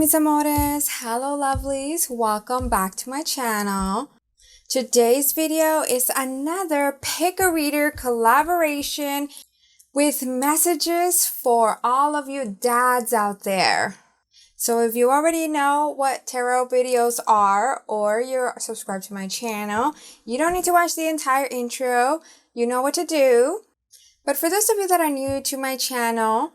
mis amores, hello lovelies, welcome back to my channel. Today's video is another Pick a Reader collaboration with messages for all of you dads out there. So if you already know what tarot videos are or you're subscribed to my channel, you don't need to watch the entire intro, you know what to do. But for those of you that are new to my channel,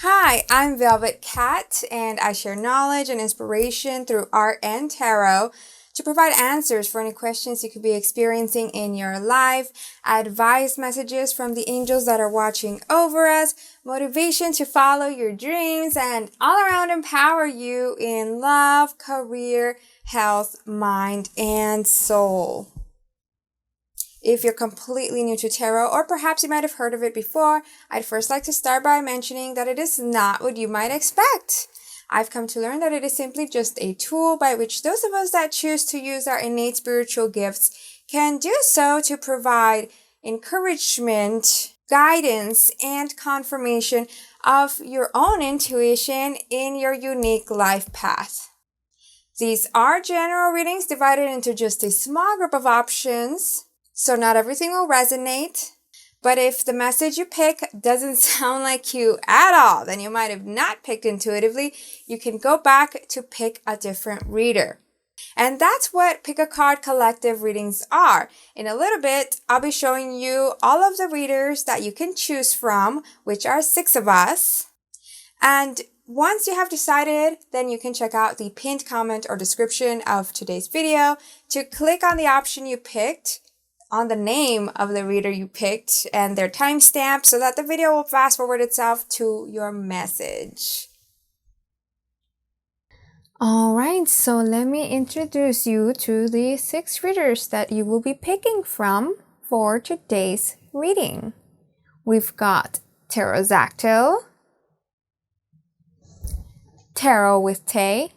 hi, I'm Velvet Cat, and I share knowledge and inspiration through art and tarot to provide answers for any questions you could be experiencing in your life, advice messages from the angels that are watching over us, motivation to follow your dreams, and all around empower you in love, career, health, mind, and soul. If you're completely new to tarot, or perhaps you might have heard of it before, I'd first like to start by mentioning that it is not what you might expect. I've come to learn that it is simply just a tool by which those of us that choose to use our innate spiritual gifts can do so to provide encouragement, guidance, and confirmation of your own intuition in your unique life path. These are general readings divided into just a small group of options. So not everything will resonate, but if the message you pick doesn't sound like you at all, then you might have not picked intuitively. You can go back to pick a different reader. And that's what Pick a Card Collective readings are. In a little bit, I'll be showing you all of the readers that you can choose from, which are 6 of us. And once you have decided, then you can check out the pinned comment or description of today's video to click on the option you picked, on the name of the reader you picked and their timestamp so that the video will fast forward itself to your message. Alright, so let me introduce you to the 6 readers that you will be picking from for today's reading. We've got Pterozactyl, Tarot with Tay,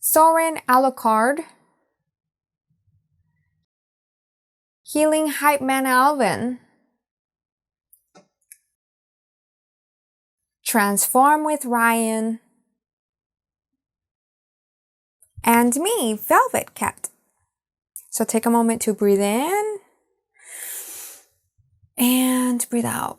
Sorin Alucard, Healing HypeMan Alvin, Transform with Ryan, and me, Velvet Cat. So take a moment to breathe in and breathe out.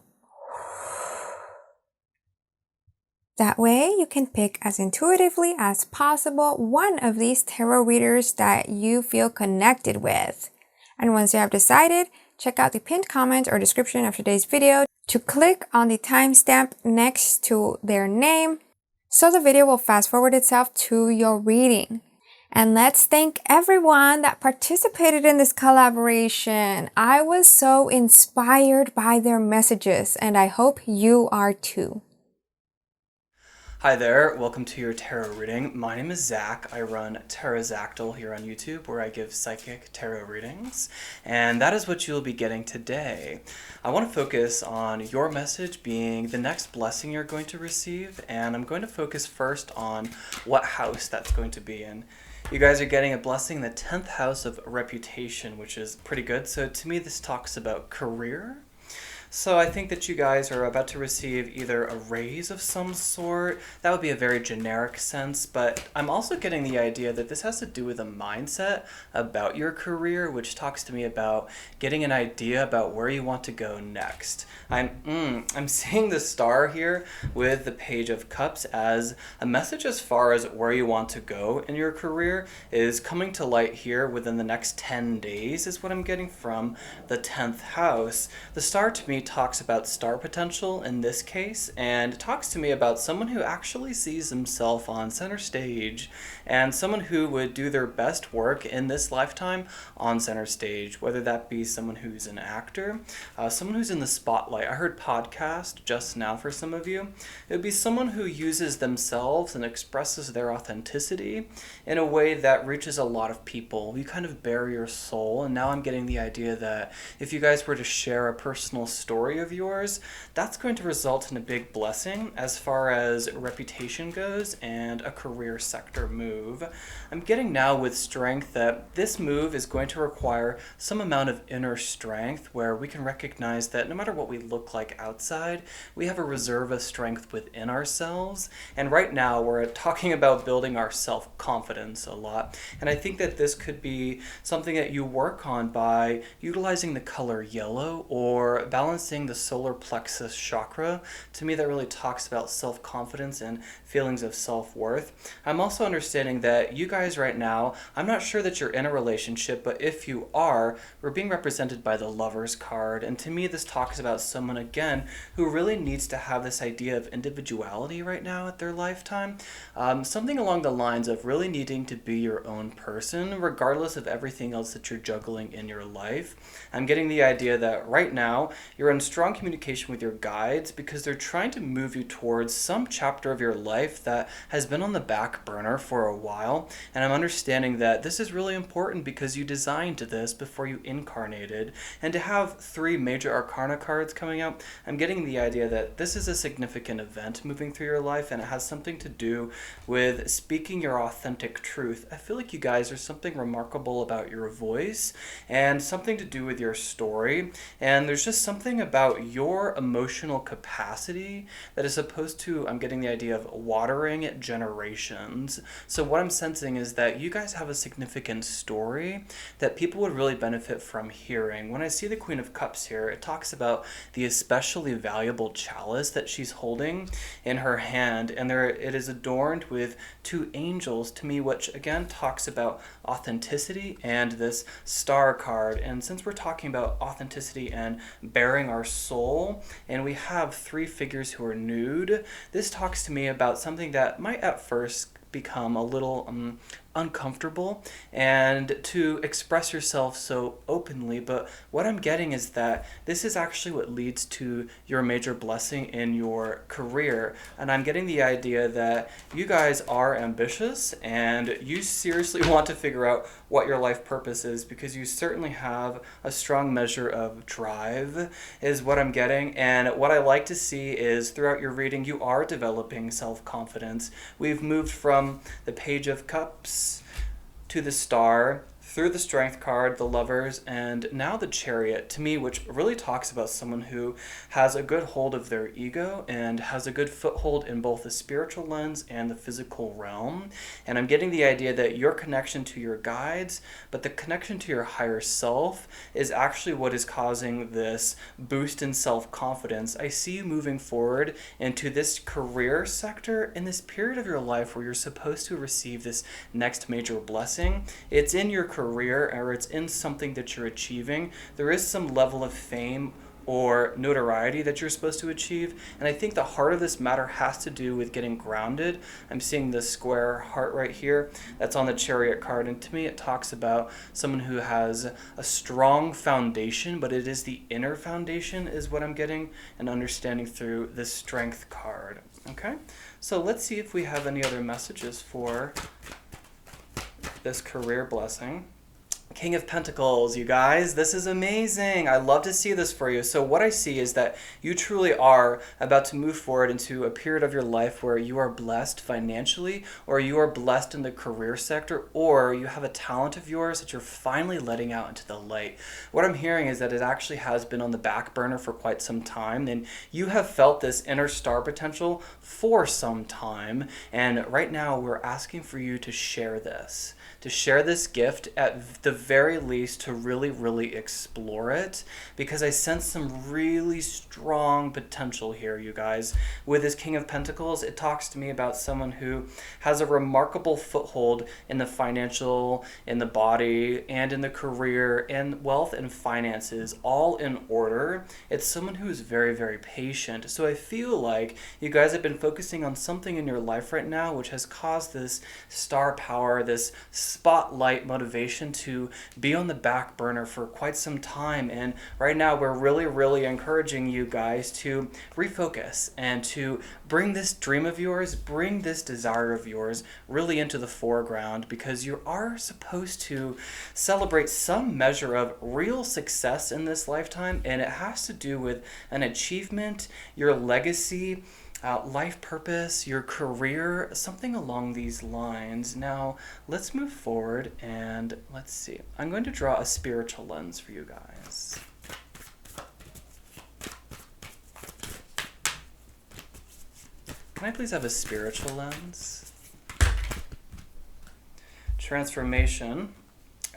That way you can pick as intuitively as possible one of these tarot readers that you feel connected with. And once you have decided, check out the pinned comment or description of today's video to click on the timestamp next to their name so the video will fast forward itself to your reading. And let's thank everyone that participated in this collaboration. I was so inspired by their messages, and I hope you are too. Hi there, welcome to your tarot reading. My name is Zach. I run Pterozactyl here on YouTube, where I give psychic tarot readings, and that is what you'll be getting today. I want to focus on your message being the next blessing you're going to receive, and I'm going to focus first on what house that's going to be in. You guys are getting a blessing in the 10th house of reputation, which is pretty good. So to me, this talks about career. So I think that you guys are about to receive either a raise of some sort. That would be a very generic sense, but I'm also getting the idea that this has to do with a mindset about your career, which talks to me about getting an idea about where you want to go next. I'm seeing the star here with the Page of Cups as a message as far as where you want to go in your career is coming to light here within the next 10 days is what I'm getting from the 10th house. The star to me talks about star potential in this case, and it talks to me about someone who actually sees himself on center stage and someone who would do their best work in this lifetime on center stage, whether that be someone who's an actor, someone who's in the spotlight. I heard podcast just now for some of you. It would be someone who uses themselves and expresses their authenticity in a way that reaches a lot of people. You kind of bare your soul, and now I'm getting the idea that if you guys were to share a personal story story of yours, that's going to result in a big blessing as far as reputation goes and a career sector move. I'm getting now with strength that this move is going to require some amount of inner strength where we can recognize that no matter what we look like outside, we have a reserve of strength within ourselves. And right now we're talking about building our self-confidence a lot. And I think that this could be something that you work on by utilizing the color yellow or balancing the solar plexus chakra. To me, that really talks about self-confidence and feelings of self-worth. I'm also understanding that you guys right now, I'm not sure that you're in a relationship, but if you are, we're being represented by the Lovers card. And to me, this talks about someone, again, who really needs to have this idea of individuality right now at their lifetime. Something along the lines of really needing to be your own person, regardless of everything else that you're juggling in your life. I'm getting the idea that right now, you're in strong communication with your guides because they're trying to move you towards some chapter of your life that has been on the back burner for a while. And I'm understanding that this is really important because you designed this before you incarnated. And to have 3 major arcana cards coming out, I'm getting the idea that this is a significant event moving through your life, and it has something to do with speaking your authentic truth. I feel like you guys, there's something remarkable about your voice and something to do with your story. And there's just something about your emotional capacity that is supposed to, I'm getting the idea of watering generations. So what I'm sensing is that you guys have a significant story that people would really benefit from hearing. When I see the Queen of Cups here, it talks about the especially valuable chalice that she's holding in her hand, and there it is adorned with 2 angels, to me, which again talks about authenticity and this star card. And since we're talking about authenticity and bearing our soul, and we have 3 figures who are nude, this talks to me about something that might at first become a little uncomfortable and to express yourself so openly, but what I'm getting is that this is actually what leads to your major blessing in your career. And I'm getting the idea that you guys are ambitious and you seriously want to figure out what your life purpose is, because you certainly have a strong measure of drive is what I'm getting. And what I like to see is throughout your reading you are developing self-confidence. We've moved from the Page of Cups to the Star, through the Strength card, the Lovers, and now the Chariot, to me, which really talks about someone who has a good hold of their ego and has a good foothold in both the spiritual lens and the physical realm. And I'm getting the idea that your connection to your guides, but the connection to your higher self is actually what is causing this boost in self-confidence. I see you moving forward into this career sector in this period of your life where you're supposed to receive this next major blessing. It's in your career, or it's in something that you're achieving. There is some level of fame or notoriety that you're supposed to achieve, and I think the heart of this matter has to do with getting grounded. I'm seeing the square heart right here that's on the Chariot card, and to me it talks about someone who has a strong foundation, but it is the inner foundation is what I'm getting and understanding through the Strength card. Okay, so let's see if we have any other messages for this career blessing. King of Pentacles, you guys, this is amazing. I love to see this for you. So what I see is that you truly are about to move forward into a period of your life where you are blessed financially, or you are blessed in the career sector, or you have a talent of yours that you're finally letting out into the light. What I'm hearing is that it actually has been on the back burner for quite some time, and you have felt this inner star potential for some time, and right now we're asking for you to share this. To share this gift, at the very least to really explore it, because I sense some really strong potential here, you guys. With this King of Pentacles, it talks to me about someone who has a remarkable foothold in the financial, in the body, and in the career, and wealth and finances, all in order. It's someone who is very patient. So I feel like you guys have been focusing on something in your life right now which has caused this star power, this spotlight motivation to to be on the back burner for quite some time. And right now we're really encouraging you guys to refocus and to bring this dream of yours, bring this desire of yours really into the foreground, because you are supposed to celebrate some measure of real success in this lifetime, and it has to do with an achievement, your legacy, life purpose, your career, something along these lines. Now, let's move forward and let's see. I'm going to draw a spiritual lens for you guys. Can I please have a spiritual lens? Transformation.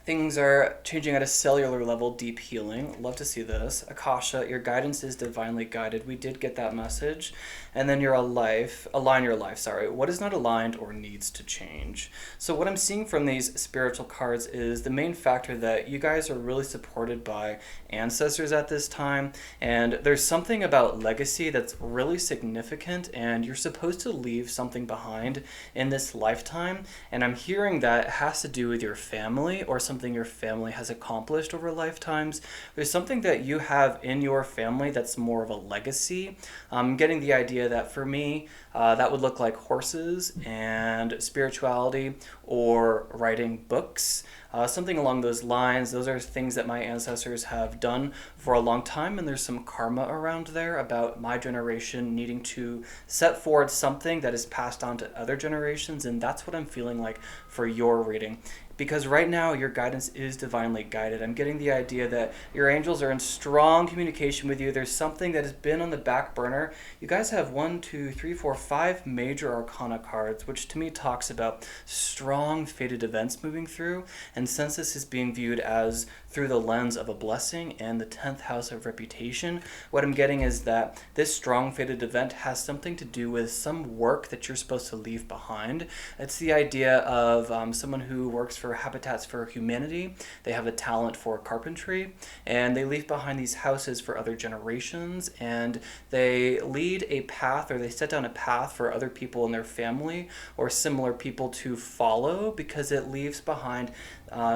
Things are changing at a cellular level, deep healing. Love to see this. Akasha, your guidance is divinely guided. We did get that message. And then align your life, what is not aligned or needs to change. So what I'm seeing from these spiritual cards is the main factor that you guys are really supported by ancestors at this time. And there's something about legacy that's really significant, and you're supposed to leave something behind in this lifetime. And I'm hearing that it has to do with your family or something your family has accomplished over lifetimes. There's something that you have in your family that's more of a legacy. I'm getting the idea that for me, that would look like horses and spirituality or writing books. Something along those lines. Those are things that my ancestors have done for a long time, and there's some karma around there about my generation needing to set forward something that is passed on to other generations, and that's what I'm feeling like for your reading. Because right now your guidance is divinely guided. I'm getting the idea that your angels are in strong communication with you. There's something that has been on the back burner. You guys have 5 major arcana cards, which to me talks about strong fated events moving through. And since this is being viewed as through the lens of a blessing and the 10th house of reputation, what I'm getting is that this strong fated event has something to do with some work that you're supposed to leave behind. It's the idea of someone who works for Habitats for Humanity. They have a talent for carpentry, and they leave behind these houses for other generations, and they lead a path, or they set down a path for other people in their family or similar people to follow, because it leaves behind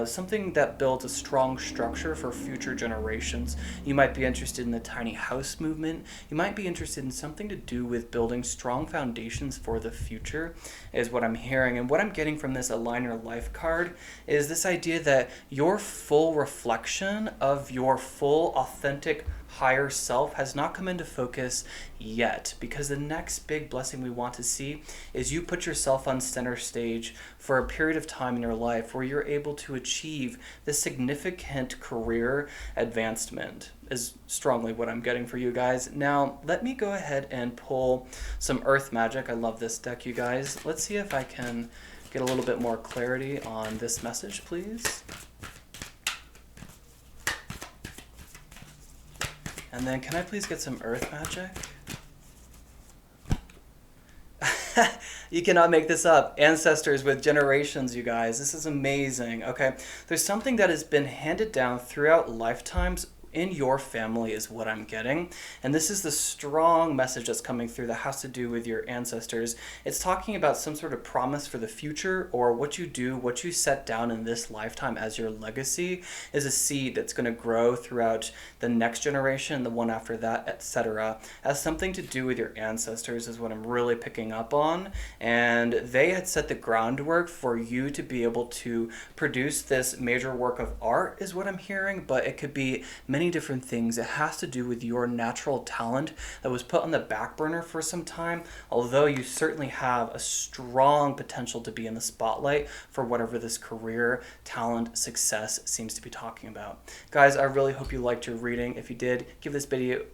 something that builds a strong structure for future generations. You might be interested in the tiny house movement. You might be interested in something to do with building strong foundations for the future, is what I'm hearing. And what I'm getting from this Align Your Life card is this idea that your full reflection of your full, authentic, higher self has not come into focus yet, because the next big blessing we want to see is you put yourself on center stage for a period of time in your life where you're able to achieve this significant career advancement, is strongly what I'm getting for you guys. Now, let me go ahead and pull some earth magic. I love this deck, you guys. Let's see if I can get a little bit more clarity on this message, please. And then can I please get some earth magic? You cannot make this up. Ancestors with generations, you guys. This is amazing. Okay, there's something that has been handed down throughout lifetimes in your family is what I'm getting. And this is the strong message that's coming through that has to do with your ancestors. It's talking about some sort of promise for the future, or what you do, what you set down in this lifetime as your legacy is a seed that's going to grow throughout the next generation, the one after that, etc. Has something to do with your ancestors is what I'm really picking up on. And they had set the groundwork for you to be able to produce this major work of art is what I'm hearing, but it could be many different things. It has to do with your natural talent that was put on the back burner for some time, although you certainly have a strong potential to be in the spotlight for whatever this career, talent, success seems to be talking about. Guys, I really hope you liked your reading. If you did, give this video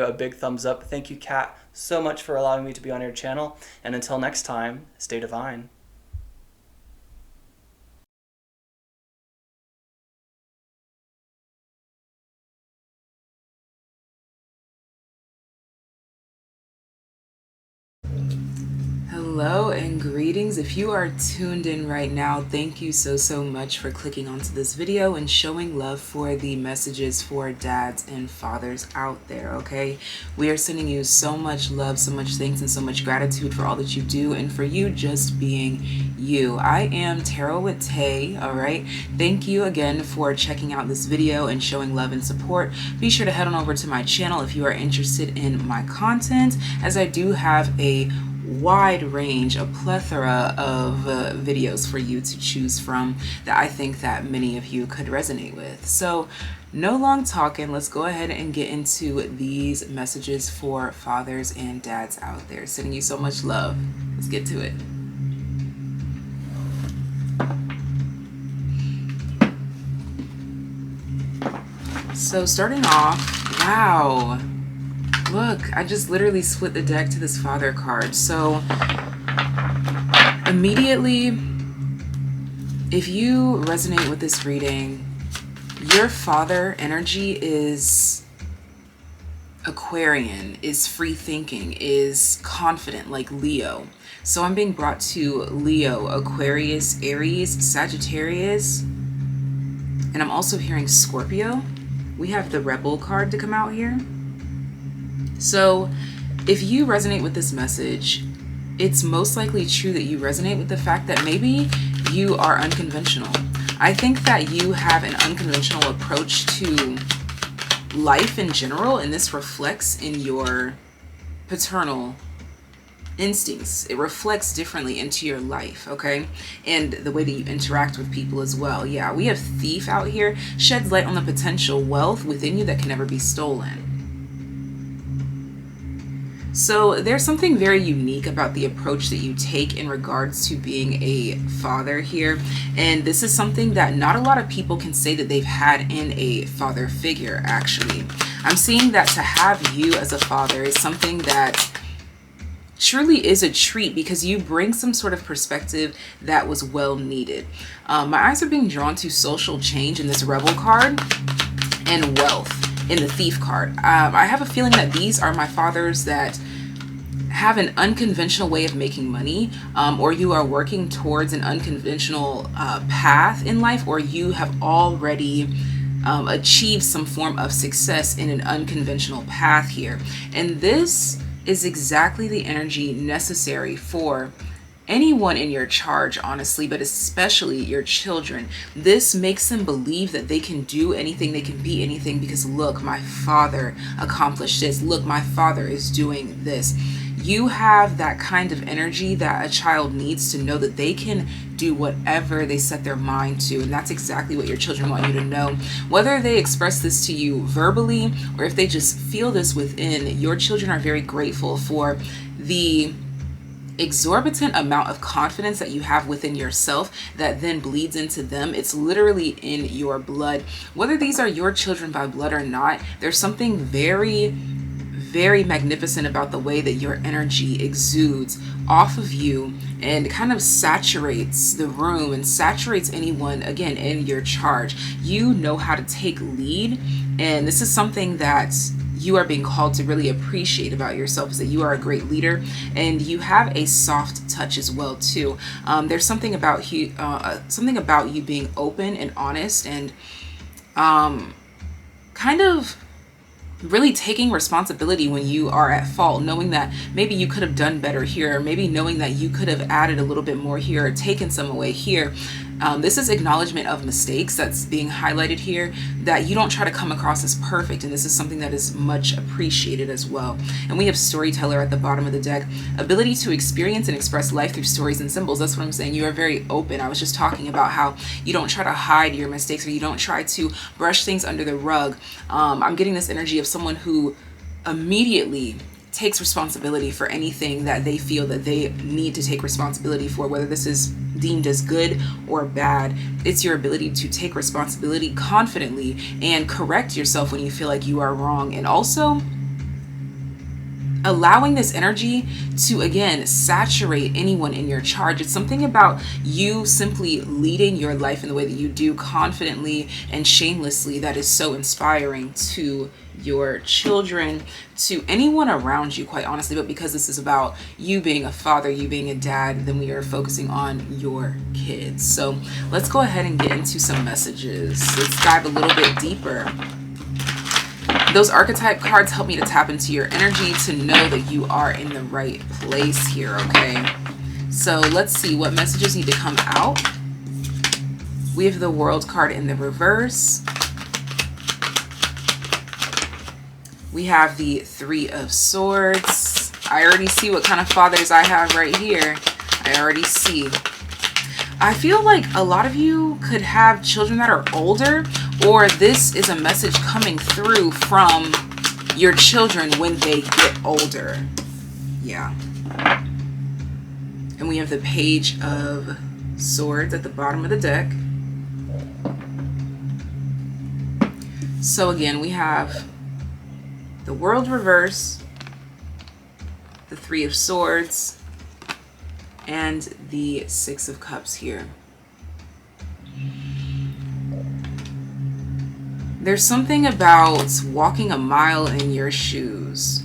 a big thumbs up. Thank you, Kat, so much for allowing me to be on your channel. And until next time, stay divine. Hello and greetings. Greetings. If you are tuned in right now, thank you so much for clicking onto this video and showing love for the messages for dads and fathers out there, okay? We are sending you so much love, so much thanks, and so much gratitude for all that you do and for you just being you. I am Tarot with Tay, all right? Thank you again for checking out this video and showing love and support. Be sure to head on over to my channel if you are interested in my content, as I do have a wide range, a plethora of videos for you to choose from that I think that many of you could resonate with. So no long talking, let's go ahead and get into these messages for fathers and dads out there. Sending you so much love. Let's get to it. So starting off, wow. Look, I just literally split the deck to this father card. So immediately, if you resonate with this reading, your father energy is Aquarian, is free thinking, is confident like Leo. So I'm being brought to Leo, Aquarius, Aries, Sagittarius, and I'm also hearing Scorpio. We have the Rebel card to come out here. So if you resonate with this message, it's most likely true that you resonate with the fact that maybe you are unconventional. I think that you have an unconventional approach to life in general, and this reflects in your paternal instincts. It reflects differently into your life, okay? And the way that you interact with people as well. Yeah, we have Thief out here, sheds light on the potential wealth within you that can never be stolen. So there's something very unique about the approach that you take in regards to being a father here. And this is something that not a lot of people can say that they've had in a father figure, actually. I'm seeing that to have you as a father is something that truly is a treat because you bring some sort of perspective that was well needed. My eyes are being drawn to social change in this Rebel card and wealth in the Thief card. I have a feeling that these are my fathers that have an unconventional way of making money, or you are working towards an unconventional path in life, or you have already achieved some form of success in an unconventional path here. And this is exactly the energy necessary for anyone in your charge, honestly, but especially your children. This makes them believe that they can do anything, they can be anything, because look, my father accomplished this. Look, my father is doing this. You have that kind of energy that a child needs to know that they can do whatever they set their mind to. And that's exactly what your children want you to know. Whether they express this to you verbally or if they just feel this within, your children are very grateful for the exorbitant amount of confidence that you have within yourself that then bleeds into them. It's literally in your blood. Whether these are your children by blood or not, there's something very magnificent about the way that your energy exudes off of you and kind of saturates the room and saturates anyone, again, in your charge. You know how to take lead, and this is something that you are being called to really appreciate about yourself, is that you are a great leader and you have a soft touch as well too. There's something about you being open and honest and kind of really taking responsibility when you are at fault, knowing that maybe you could have done better here, or maybe knowing that you could have added a little bit more here or taken some away here. This is acknowledgement of mistakes that's being highlighted here, that you don't try to come across as perfect, and this is something that is much appreciated as well. And we have Storyteller at the bottom of the deck. Ability to experience and express life through stories and symbols. That's what I'm saying. You are very open. I was just talking about how you don't try to hide your mistakes, or you don't try to brush things under the rug. I'm getting this energy of someone who immediately takes responsibility for anything that they feel that they need to take responsibility for, whether this is deemed as good or bad. It's your ability to take responsibility confidently and correct yourself when you feel like you are wrong. And also, allowing this energy to, again, saturate anyone in your charge. It's something about you simply leading your life in the way that you do, confidently and shamelessly, that is so inspiring to your children, to anyone around you, quite honestly. But because this is about you being a father, you being a dad, then we are focusing on your kids. So let's go ahead and get into some messages. Let's dive a little bit deeper. Those archetype cards help me to tap into your energy, to know that you are in the right place here, okay? So let's see what messages need to come out. We have the World card in the reverse. We have the Three of Swords. I already see what kind of fathers I have right here. I already see. I feel like a lot of you could have children that are older, or this is a message coming through from your children when they get older. Yeah. And we have the Page of Swords at the bottom of the deck. So again, we have the World reverse, the Three of Swords, and the Six of Cups here. There's something about walking a mile in your shoes.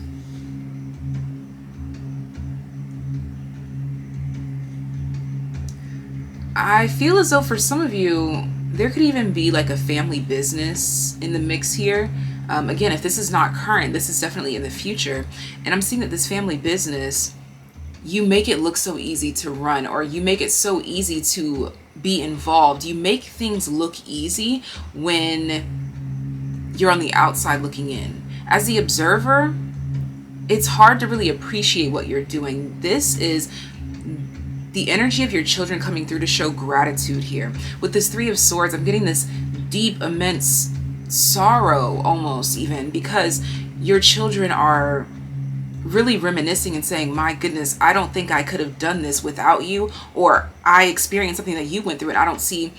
I feel as though for some of you, there could even be like a family business in the mix here. Again, if this is not current, this is definitely in the future. And I'm seeing that this family business, you make it look so easy to run, or you make it so easy to be involved. You make things look easy when you're on the outside looking in. As the observer, it's hard to really appreciate what you're doing. This is the energy of your children coming through to show gratitude here. With this Three of Swords, I'm getting this deep, immense sorrow almost even, because your children are really reminiscing and saying, my goodness, I don't think I could have done this without you, or I experienced something that you went through and I don't see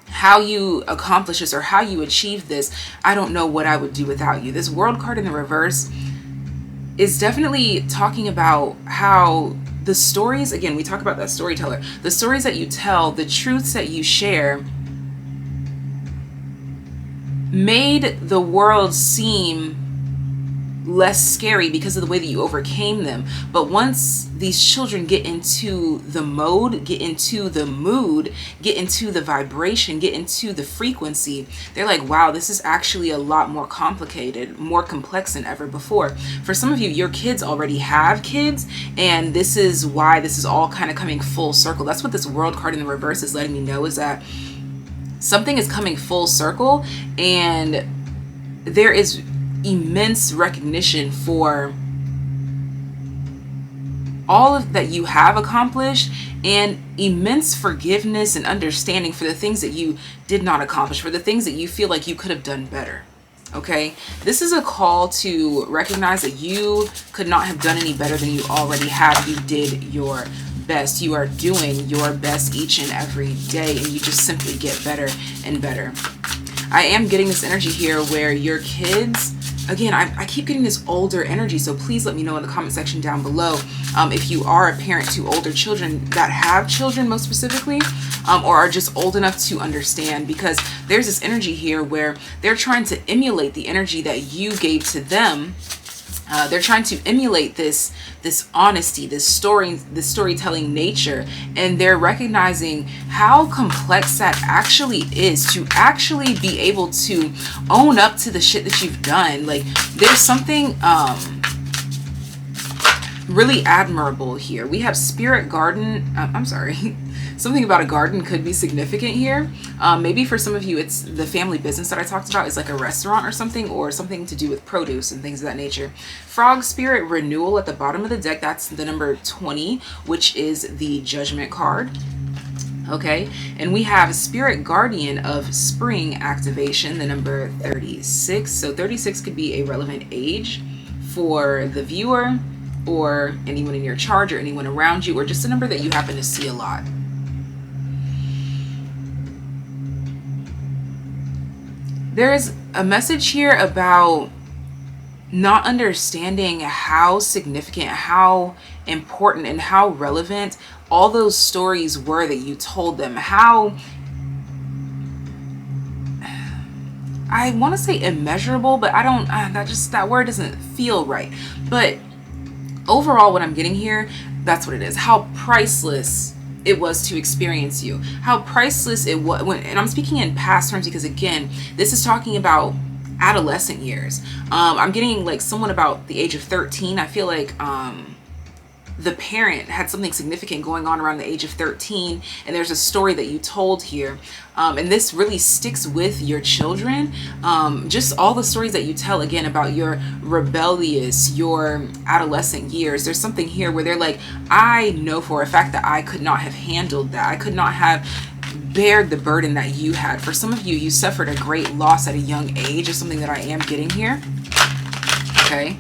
how you accomplish this or how you achieve this. I don't know what I would do without you. This World card in the reverse is definitely talking about how the stories, again, we talk about that storyteller, the stories that you tell, the truths that you share made the world seem less scary because of the way that you overcame them. But once these children get into the mode, get into the mood, get into the vibration, get into the frequency, they're like, wow, this is actually a lot more complicated, more complex than ever before. For some of you, your kids already have kids, and this is why this is all kind of coming full circle. That's what this World card in the reverse is letting me know, is that something is coming full circle, and there is immense recognition for all of that you have accomplished, and immense forgiveness and understanding for the things that you did not accomplish, for the things that you feel like you could have done better. Okay, this is a call to recognize that you could not have done any better than you already have. You did your best. You are doing your best each and every day, and you just simply get better and better. I am getting this energy here where your kids, again, I keep getting this older energy, so please let me know in the comment section down below if you are a parent to older children, that have children most specifically, or are just old enough to understand, because there's this energy here where they're trying to emulate the energy that you gave to them. They're trying to emulate this honesty, this storytelling nature, and they're recognizing how complex that actually is, to actually be able to own up to the shit that you've done. Like, there's something really admirable here. We have Spirit Garden. I'm sorry. Something about a garden could be significant here. Maybe for some of you, it's the family business that I talked about is like a restaurant or something to do with produce and things of that nature. Frog Spirit Renewal at the bottom of the deck. That's the number 20, which is the Judgment card. Okay, and we have Spirit Guardian of Spring Activation, the number 36. So 36 could be a relevant age for the viewer, or anyone in your charge, or anyone around you, or just a number that you happen to see a lot. There is a message here about not understanding how significant, how important, and how relevant all those stories were that you told them. How, I want to say immeasurable, but I don't, that word doesn't feel right. But overall, what I'm getting here, that's what it is. How priceless it was to experience you. How priceless it was, and I'm speaking in past terms because, again, this is talking about adolescent years. I'm getting like someone about the age of 13. I feel like the parent had something significant going on around the age of 13, and there's a story that you told here, and this really sticks with your children. Just all the stories that you tell, again, about your rebellious, your adolescent years. There's something here where they're like, I know for a fact that I could not have handled that. I could not have bared the burden that you had. For some of you, you suffered a great loss at a young age, is something that I am getting here. Okay.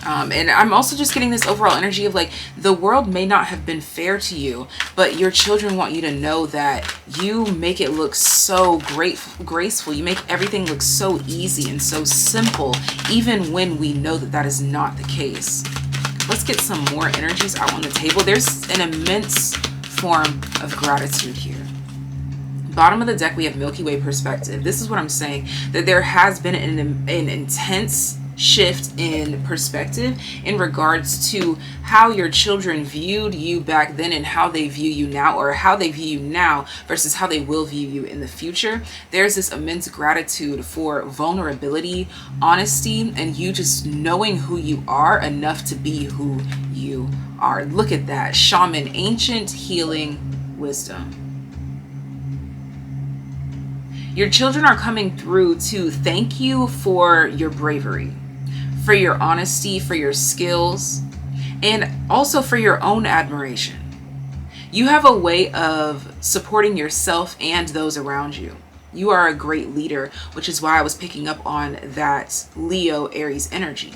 And I'm also just getting this overall energy of like, the world may not have been fair to you, but your children want you to know that you make it look so graceful. You make everything look so easy and so simple, even when we know that that is not the case. Let's get some more energies out on the table. There's an immense form of gratitude here. Bottom of the deck, we have Milky Way perspective. This is what I'm saying, that there has been an intense shift in perspective in regards to how your children viewed you back then and how they view you now, or how they view you now versus how they will view you in the future. There's this immense gratitude for vulnerability, honesty, and you just knowing who you are enough to be who you are. Look at that. Shaman, ancient healing wisdom. Your children are coming through to thank you for your bravery, for your honesty, for your skills, and also for your own admiration. You have a way of supporting yourself and those around you. You are a great leader, which is why I was picking up on that Leo Aries energy.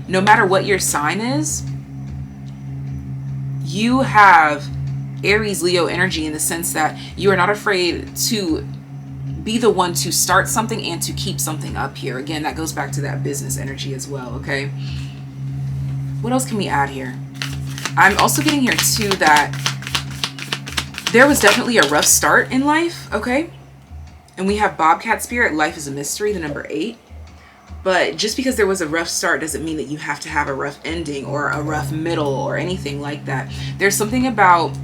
No matter what your sign is, you have Aries Leo energy in the sense that you are not afraid to be the one to start something and to keep something up here. Again, that goes back to that business energy as well, okay? What else can we add here? I'm also getting here too that there was definitely a rough start in life, okay? And we have Bobcat Spirit, life is a mystery, the number 8. But just because there was a rough start doesn't mean that you have to have a rough ending or a rough middle or anything like that. There's something about,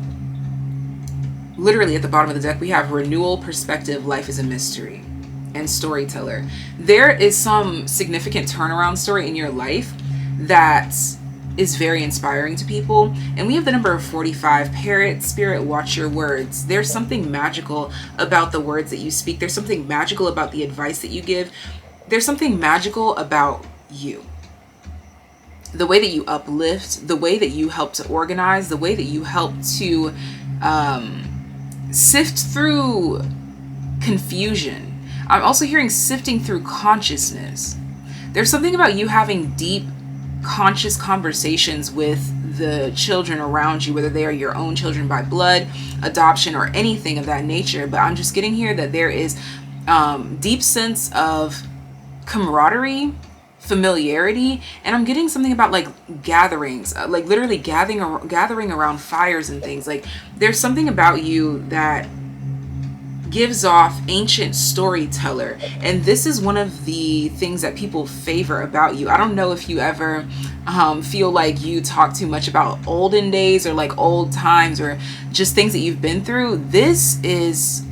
literally at the bottom of the deck, we have renewal, perspective, life is a mystery, and storyteller. There is some significant turnaround story in your life that is very inspiring to people. And we have the number 45, parrot, spirit, watch your words. There's something magical about the words that you speak. There's something magical about the advice that you give. There's something magical about you. The way that you uplift, the way that you help to organize, the way that you help to sift through confusion. I'm also hearing sifting through consciousness. There's something about you having deep, conscious conversations with the children around you, whether they are your own children by blood, adoption, or anything of that nature. But I'm just getting here that there is deep sense of camaraderie, familiarity, and I'm getting something about like gatherings, like literally gathering around fires and things. Like there's something about you that gives off ancient storyteller, and this is one of the things that people favor about you. I don't know if you ever feel like you talk too much about olden days or like old times or just things that you've been through. This is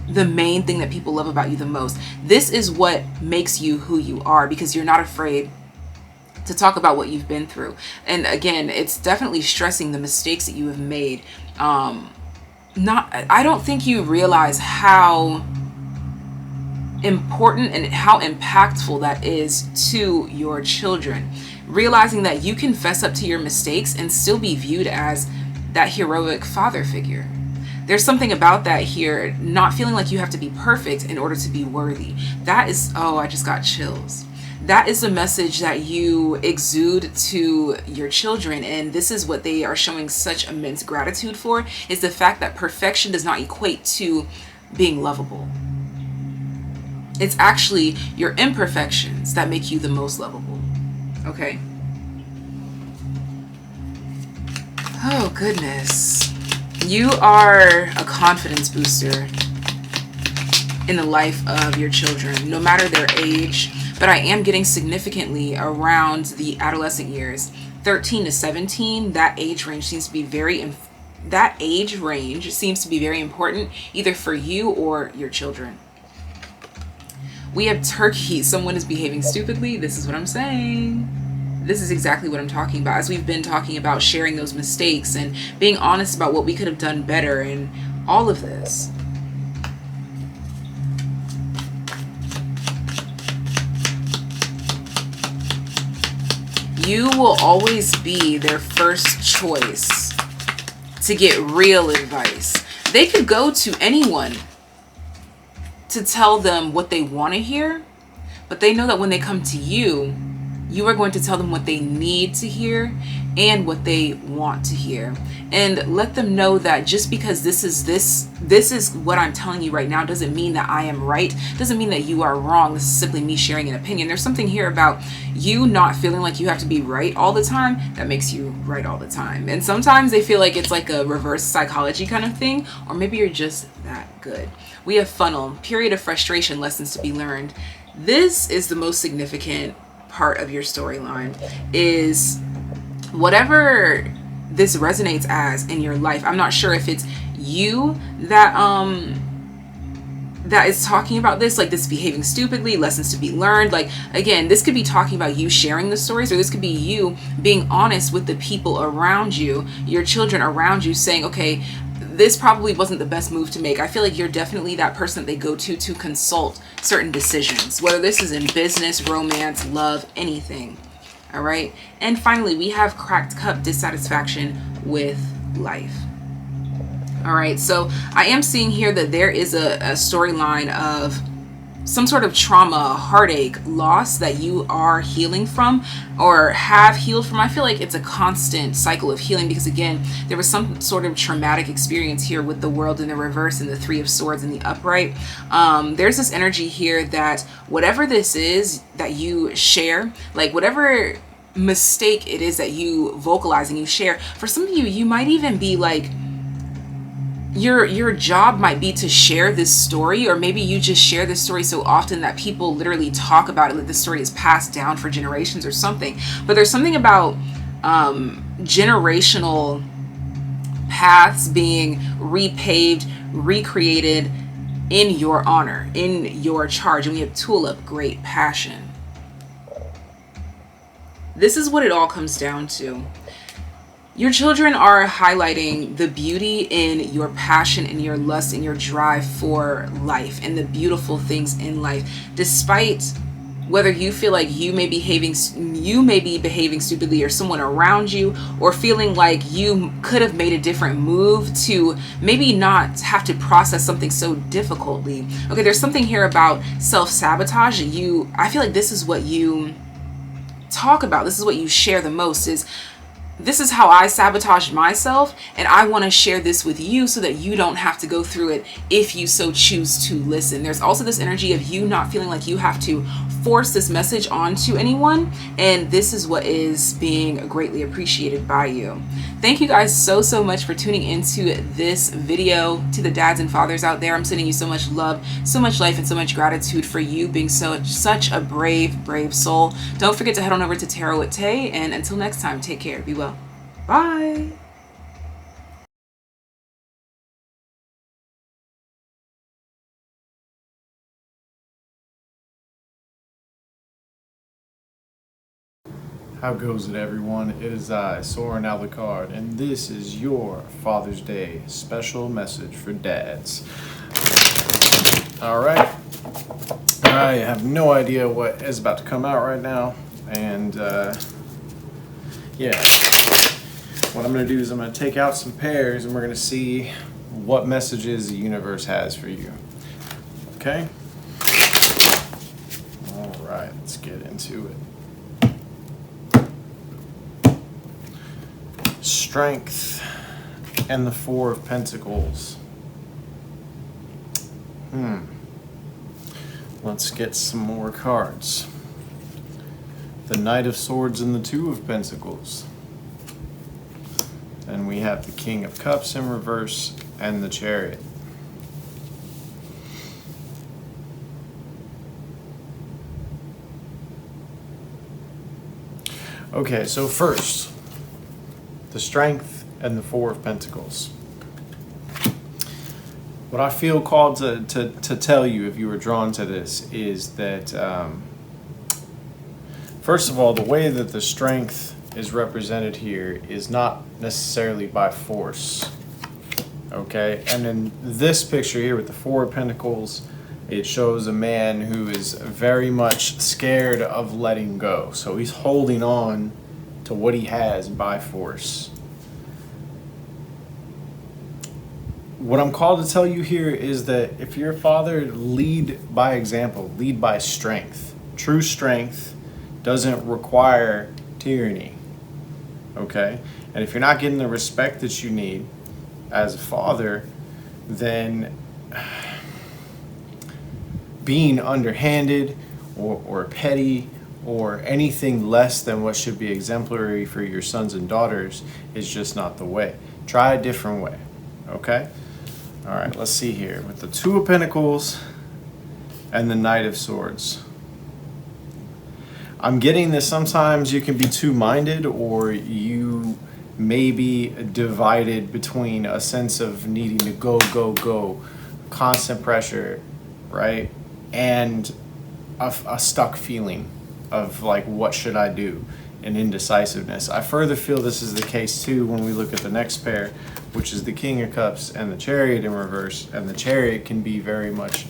the main thing that people love about you the most. This is what makes you who you are, because you're not afraid to talk about what you've been through. And again, it's definitely stressing the mistakes that you have made. I don't think you realize how important and how impactful that is to your children. Realizing that you can fess up to your mistakes and still be viewed as that heroic father figure. There's something about that here, not feeling like you have to be perfect in order to be worthy. That is, oh, I just got chills. That is the message that you exude to your children, and this is what they are showing such immense gratitude for, is the fact that perfection does not equate to being lovable. It's actually your imperfections that make you the most lovable. Okay? Oh, goodness. You are a confidence booster in the life of your children, no matter their age. But I am getting significantly around the adolescent years. 13 to 17, that age range seems to be very important, either for you or your children. We have Turkey. Someone is behaving stupidly. This is what I'm saying. This is exactly what I'm talking about. As we've been talking about sharing those mistakes and being honest about what we could have done better and all of this. You will always be their first choice to get real advice. They could go to anyone to tell them what they want to hear, but they know that when they come to you, you are going to tell them what they need to hear and what they want to hear. And let them know that just because this is what I'm telling you right now doesn't mean that I am right, doesn't mean that you are wrong. This is simply me sharing an opinion. There's something here about you not feeling like you have to be right all the time that makes you right all the time. And sometimes they feel like it's like a reverse psychology kind of thing, or maybe you're just that good. We have funnel, period of frustration, lessons to be learned. This is the most significant part of your storyline, is whatever this resonates as in your life. I'm not sure if it's you that is talking about this, like this behaving stupidly, lessons to be learned. Like, again, this could be talking about you sharing the stories, or this could be you being honest with the people around you, your children around you, saying, okay, this probably wasn't the best move to make. I feel like you're definitely that person that they go to consult certain decisions, whether this is in business, romance, love, anything. All right. And finally, we have cracked cup, dissatisfaction with life. All right. So I am seeing here that there is a storyline of some sort of trauma, heartache, loss that you are healing from or have healed from. I feel like it's a constant cycle of healing because, again, there was some sort of traumatic experience here with the World in the reverse and the Three of Swords in the upright. There's this energy here that whatever this is that you share, like whatever mistake it is that you vocalize and you share, for some of you, you might even be like, your job might be to share this story, or maybe you just share this story so often that people literally talk about it, like the story is passed down for generations or something. But there's something about generational paths being repaved, recreated in your honor, in your charge. And we have Tulip, great passion. This is what it all comes down to. Your children are highlighting the beauty in your passion, in your lust, in your drive for life, and the beautiful things in life. Despite whether you feel like you may be behaving stupidly, or someone around you, or feeling like you could have made a different move to maybe not have to process something so difficultly. Okay, there's something here about self-sabotage. I feel like this is what you talk about. This is what you share the most, is this is how I sabotaged myself, and I want to share this with you so that you don't have to go through it if you so choose to listen. There's also this energy of you not feeling like you have to force this message onto anyone, and this is what is being greatly appreciated by you. Thank you guys so much for tuning into this video. To the dads and fathers out there, I'm sending you so much love, so much life, and so much gratitude for you being such a brave soul. Don't forget to head on over to Tarot with Tay, and until next time, take care, be well. Bye. How goes it, everyone? It is I, Sorin Alucard, and this is your Father's Day special message for dads. Alright, I have no idea what is about to come out right now, and yeah, what I'm going to do is I'm going to take out some pairs and we're going to see what messages the universe has for you. Okay? Alright, let's get into it. Strength and the Four of Pentacles. Let's get some more cards. The Knight of Swords and the Two of Pentacles. And we have the King of Cups in reverse and the Chariot. Okay, so first, the Strength and the Four of Pentacles. What I feel called to tell you, if you were drawn to this, is that, first of all, the way that the Strength is represented here is not necessarily by force. Okay, and in this picture here with the Four of Pentacles, it shows a man who is very much scared of letting go. So he's holding on to what he has by force. What I'm called to tell you here is that if you're a father, lead by example, lead by strength. True strength doesn't require tyranny. Okay? And if you're not getting the respect that you need as a father, then being underhanded or petty or anything less than what should be exemplary for your sons and daughters is just not the way. Try a different way. Okay? All right, let's see here. With the Two of Pentacles and the Knight of Swords. I'm getting that sometimes you can be two-minded, or you may be divided between a sense of needing to go, constant pressure, right? And a stuck feeling of like, what should I do? And indecisiveness. I further feel this is the case too when we look at the next pair, which is the King of Cups and the Chariot in reverse. And the Chariot can be very much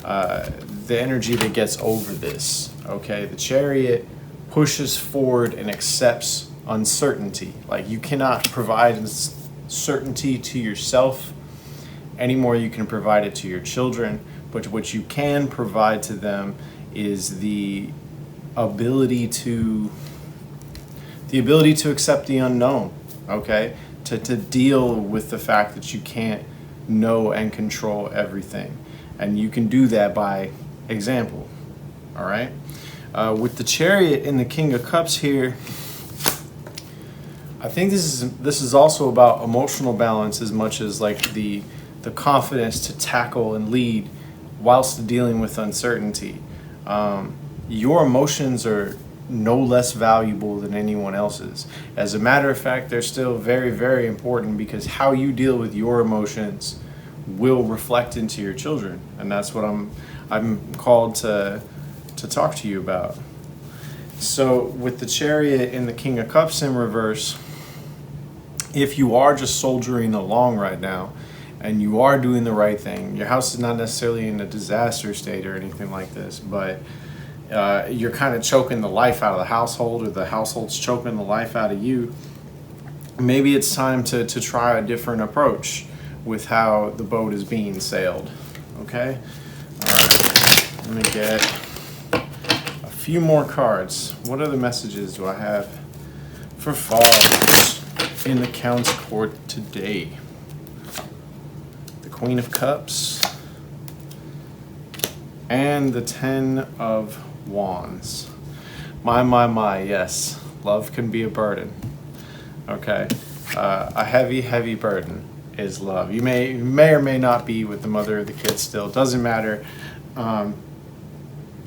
the energy that gets over this. Okay, the Chariot pushes forward and accepts uncertainty. Like, you cannot provide certainty to yourself anymore. You can provide it to your children, but what you can provide to them is the ability to accept the unknown. Okay, to deal with the fact that you can't know and control everything, and you can do that by example. All right. With the Chariot and the King of Cups here, I think this is also about emotional balance as much as like the confidence to tackle and lead whilst dealing with uncertainty. Your emotions are no less valuable than anyone else's. As a matter of fact, they're still very, very important, because how you deal with your emotions will reflect into your children, and that's what I'm called to talk to you about. So with the Chariot and the King of Cups in reverse, if you are just soldiering along right now and you are doing the right thing, your house is not necessarily in a disaster state or anything like this, but you're kind of choking the life out of the household, or the household's choking the life out of you, maybe it's time to try a different approach with how the boat is being sailed. Okay? All right. Let me get a few more cards. What other messages do I have for fathers in the Count's Court today? The Queen of Cups and the Ten of Wands. My, yes. Love can be a burden. Okay? A heavy burden is love. You may or may not be with the mother of the kids still. It doesn't matter.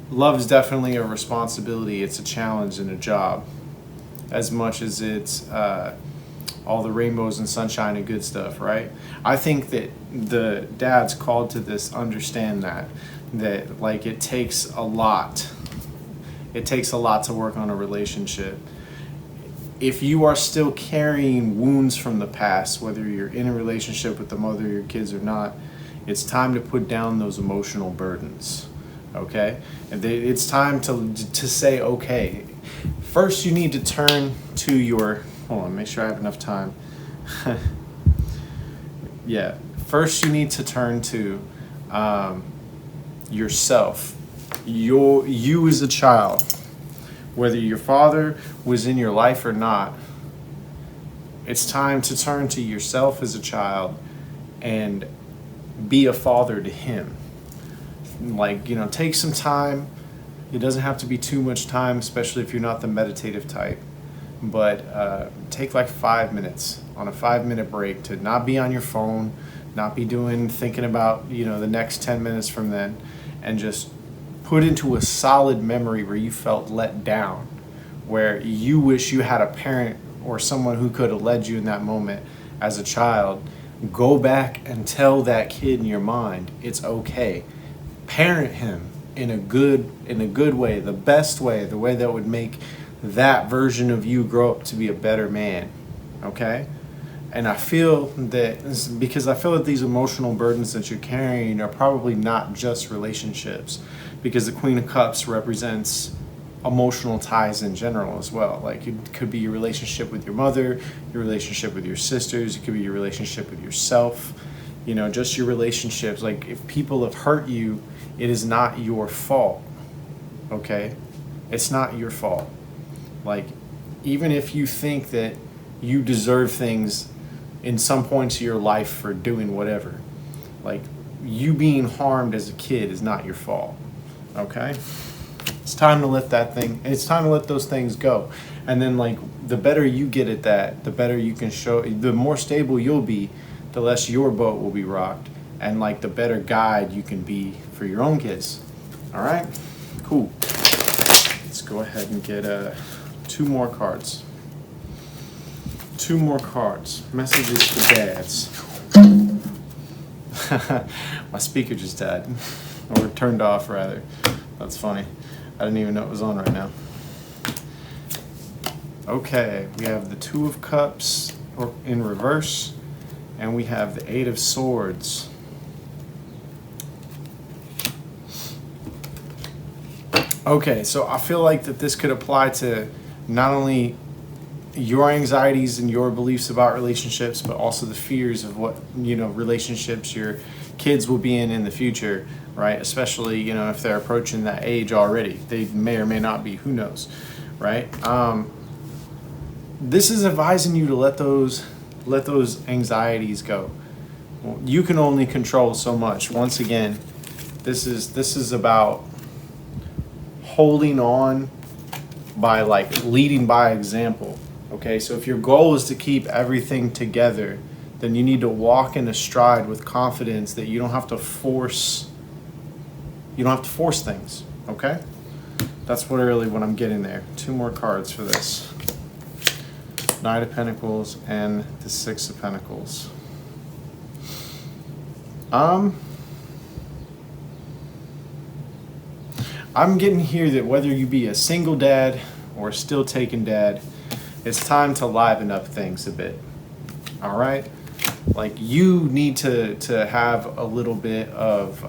Love is definitely a responsibility. It's a challenge and a job, as much as it's all the rainbows and sunshine and good stuff, right? I think that the dads called to this understand that like it takes a lot. It takes a lot to work on a relationship. If you are still carrying wounds from the past, whether you're in a relationship with the mother of your kids or not, it's time to put down those emotional burdens. Okay? And it's time to say, okay, first you need to turn to your, hold on, make sure I have enough time. Yeah, first you need to turn to yourself. You as a child, whether your father was in your life or not, it's time to turn to yourself as a child and be a father to him. Like, take some time. It doesn't have to be too much time, especially if you're not the meditative type. But take like 5 minutes on a 5-minute break to not be on your phone, not be thinking about, the next 10 minutes from then, and just put into a solid memory where you felt let down, where you wish you had a parent or someone who could have led you in that moment as a child. Go back and tell that kid in your mind it's okay. Parent him in a good way, the best way, the way that would make that version of you grow up to be a better man. Okay? And I feel that these emotional burdens that you're carrying are probably not just relationships, because the Queen of Cups represents emotional ties in general as well. Like, it could be your relationship with your mother, your relationship with your sisters, it could be your relationship with yourself, just your relationships. Like, if people have hurt you, it is not your fault. Okay? It's not your fault. Like, even if you think that you deserve things in some points of your life for doing whatever, like, you being harmed as a kid is not your fault. Okay? It's time to let those things go. And then, like, the better you get at that, the better you can the more stable you'll be, the less your boat will be rocked, and, like, the better guide you can be for your own kids. All right? Cool. Let's go ahead and get 2 more cards. 2 more cards. Messages for dads. My speaker just died. Or turned off, rather. That's funny. I didn't even know it was on right now. Okay, we have the 2 of Cups in reverse, and we have the 8 of Swords. Okay, so I feel like that this could apply to not only your anxieties and your beliefs about relationships, but also the fears of what, relationships your kids will be in the future, right? Especially, if they're approaching that age already. They may or may not be, who knows, right? This is advising you to let those anxieties go. Well, you can only control so much. Once again, this is about holding on by, like, leading by example. Okay, so if your goal is to keep everything together, then you need to walk in a stride with confidence that you don't have to force things. Okay, that's what I'm getting there. 2 more cards for this. Knight of Pentacles and the 6 of Pentacles. I'm getting here that whether you be a single dad or a still taken dad, it's time to liven up things a bit. All right? Like, you need to have a little bit of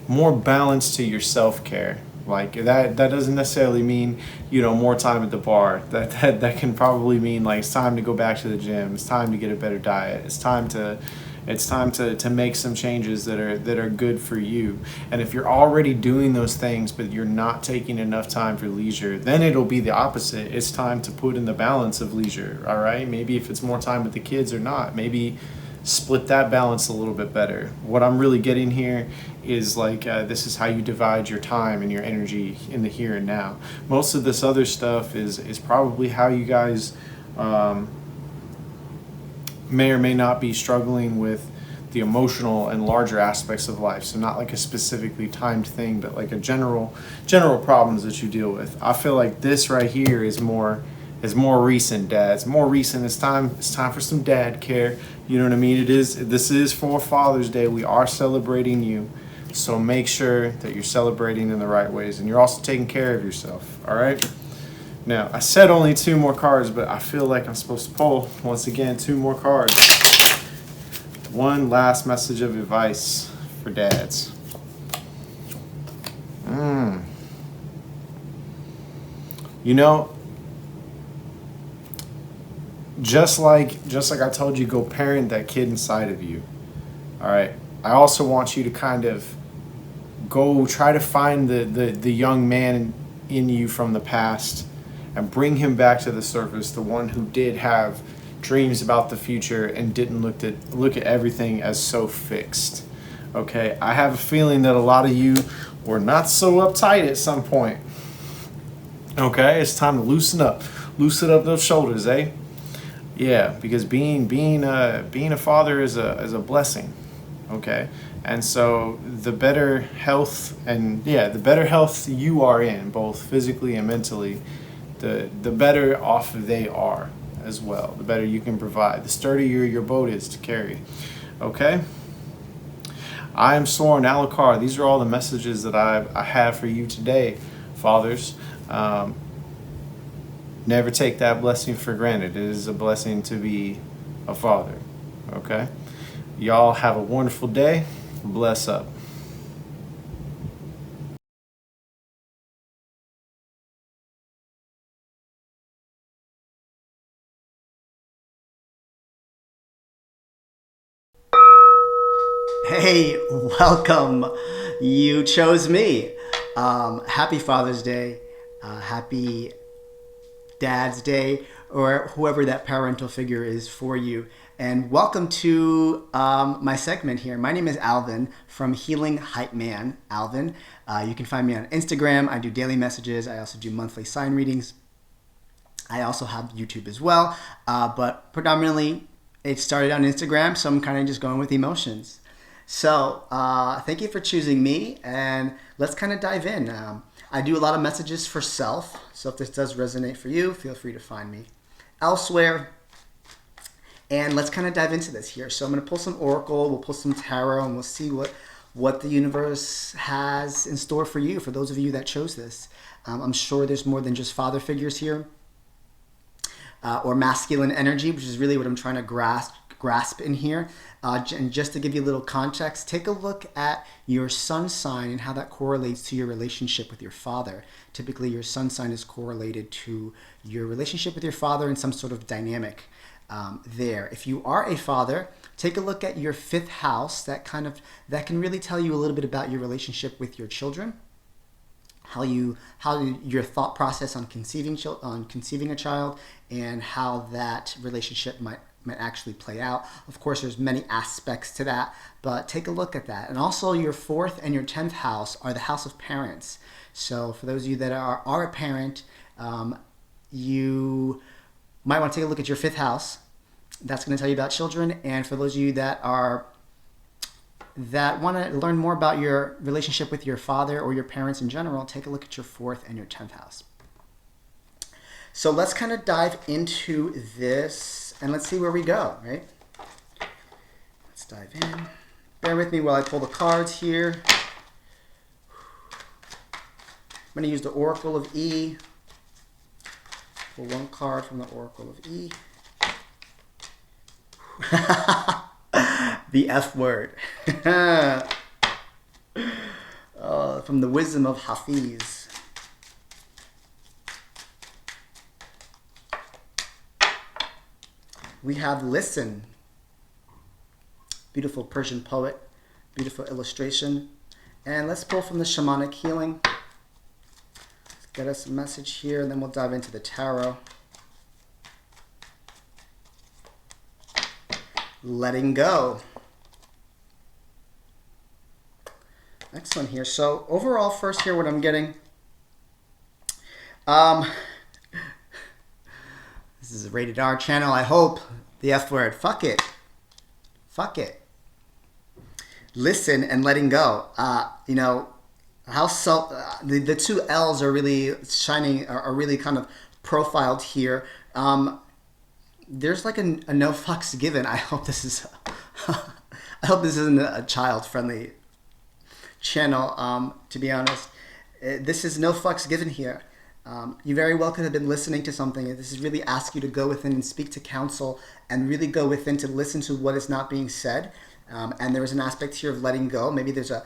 more balance to your self-care. Like, that doesn't necessarily mean, more time at the bar. That can probably mean, like, it's time to go back to the gym. It's time to get a better diet. It's time to make some changes that are good for you. And if you're already doing those things, but you're not taking enough time for leisure, then it'll be the opposite. It's time to put in the balance of leisure. All right? Maybe if it's more time with the kids or not, maybe split that balance a little bit better. What I'm really getting here is, like, this is how you divide your time and your energy in the here and now. Most of this other stuff is probably how you guys may or may not be struggling with the emotional and larger aspects of life. So not like a specifically timed thing, but like a general problems that you deal with. I feel like this right here is more recent, Dad. It's more recent. It's time for some dad care. You know what I mean? This is for Father's Day. We are celebrating you. So make sure that you're celebrating in the right ways, and you're also taking care of yourself. All right? Now, I said only 2 more cards, but I feel like I'm supposed to pull, once again, 2 more cards. One last message of advice for dads. Just like I told you, go parent that kid inside of you. All right? I also want you to kind of go try to find the young man in you from the past and bring him back to the surface, the one who did have dreams about the future and didn't look at everything as so fixed. Okay, I have a feeling that a lot of you were not so uptight at some point. Okay, it's time to loosen up those shoulders, eh? Yeah, because being a father is a blessing. Okay, and so the better health you are in, both physically and mentally, the better off they are as well. The better you can provide, the sturdier your boat is to carry. Okay. I am Sorin, Alucard. These are all the messages that I have for you today, fathers. Never take that blessing for granted. It is a blessing to be a father. Okay? Y'all have a wonderful day. Bless up. Hey, welcome. You chose me. Happy Father's Day. Happy Dad's Day, or whoever that parental figure is for you. And welcome to my segment here. My name is Alvin from Healing HypeMan, Alvin. You can find me on Instagram. I do daily messages. I also do monthly sign readings. I also have YouTube as well, but predominantly it started on Instagram, so I'm kind of just going with emotions. So thank you for choosing me, and let's kind of dive in. I do a lot of messages for self, so if this does resonate for you, feel free to find me elsewhere. And let's kind of dive into this here. So I'm going to pull some Oracle, we'll pull some Tarot, and we'll see what the universe has in store for you, for those of you that chose this. I'm sure there's more than just father figures here, or masculine energy, which is really what I'm trying to grasp in here. And just to give you a little context, take a look at your sun sign and how that correlates to your relationship with your father. Typically, your sun sign is correlated to your relationship with your father in some sort of dynamic there. If you are a father, take a look at your 5th house. That can really tell you a little bit about your relationship with your children. How your thought process on conceiving a child, and how that relationship might actually play out. Of course, there's many aspects to that, but take a look at that. And also, your 4th and your 10th house are the house of parents. So for those of you that are a parent, you might want to take a look at your 5th house. That's going to tell you about children. And for those of you that want to learn more about your relationship with your father or your parents in general, take a look at your 4th and your 10th house. So let's kind of dive into this and let's see where we go, right? Let's dive in. Bear with me while I pull the cards here. I'm going to use the Oracle of E. Pull one card from the Oracle of E. The F word. From the wisdom of Hafiz. We have listen. Beautiful Persian poet. Beautiful illustration. And let's pull from the shamanic healing. Let's get us a message here, and then we'll dive into the tarot. Letting go. Excellent here. So overall, first here, what I'm getting. This is a rated R channel, I hope. The F word. Fuck it. Fuck it. Listen and letting go. The two L's are really shining, are really kind of profiled here. There's like a no fucks given. I hope this isn't a child-friendly channel, to be honest. This is no fucks given here. You very well could have been listening to something. This is really ask you to go within and speak to counsel and really go within to listen to what is not being said. And there is an aspect here of letting go. Maybe there's a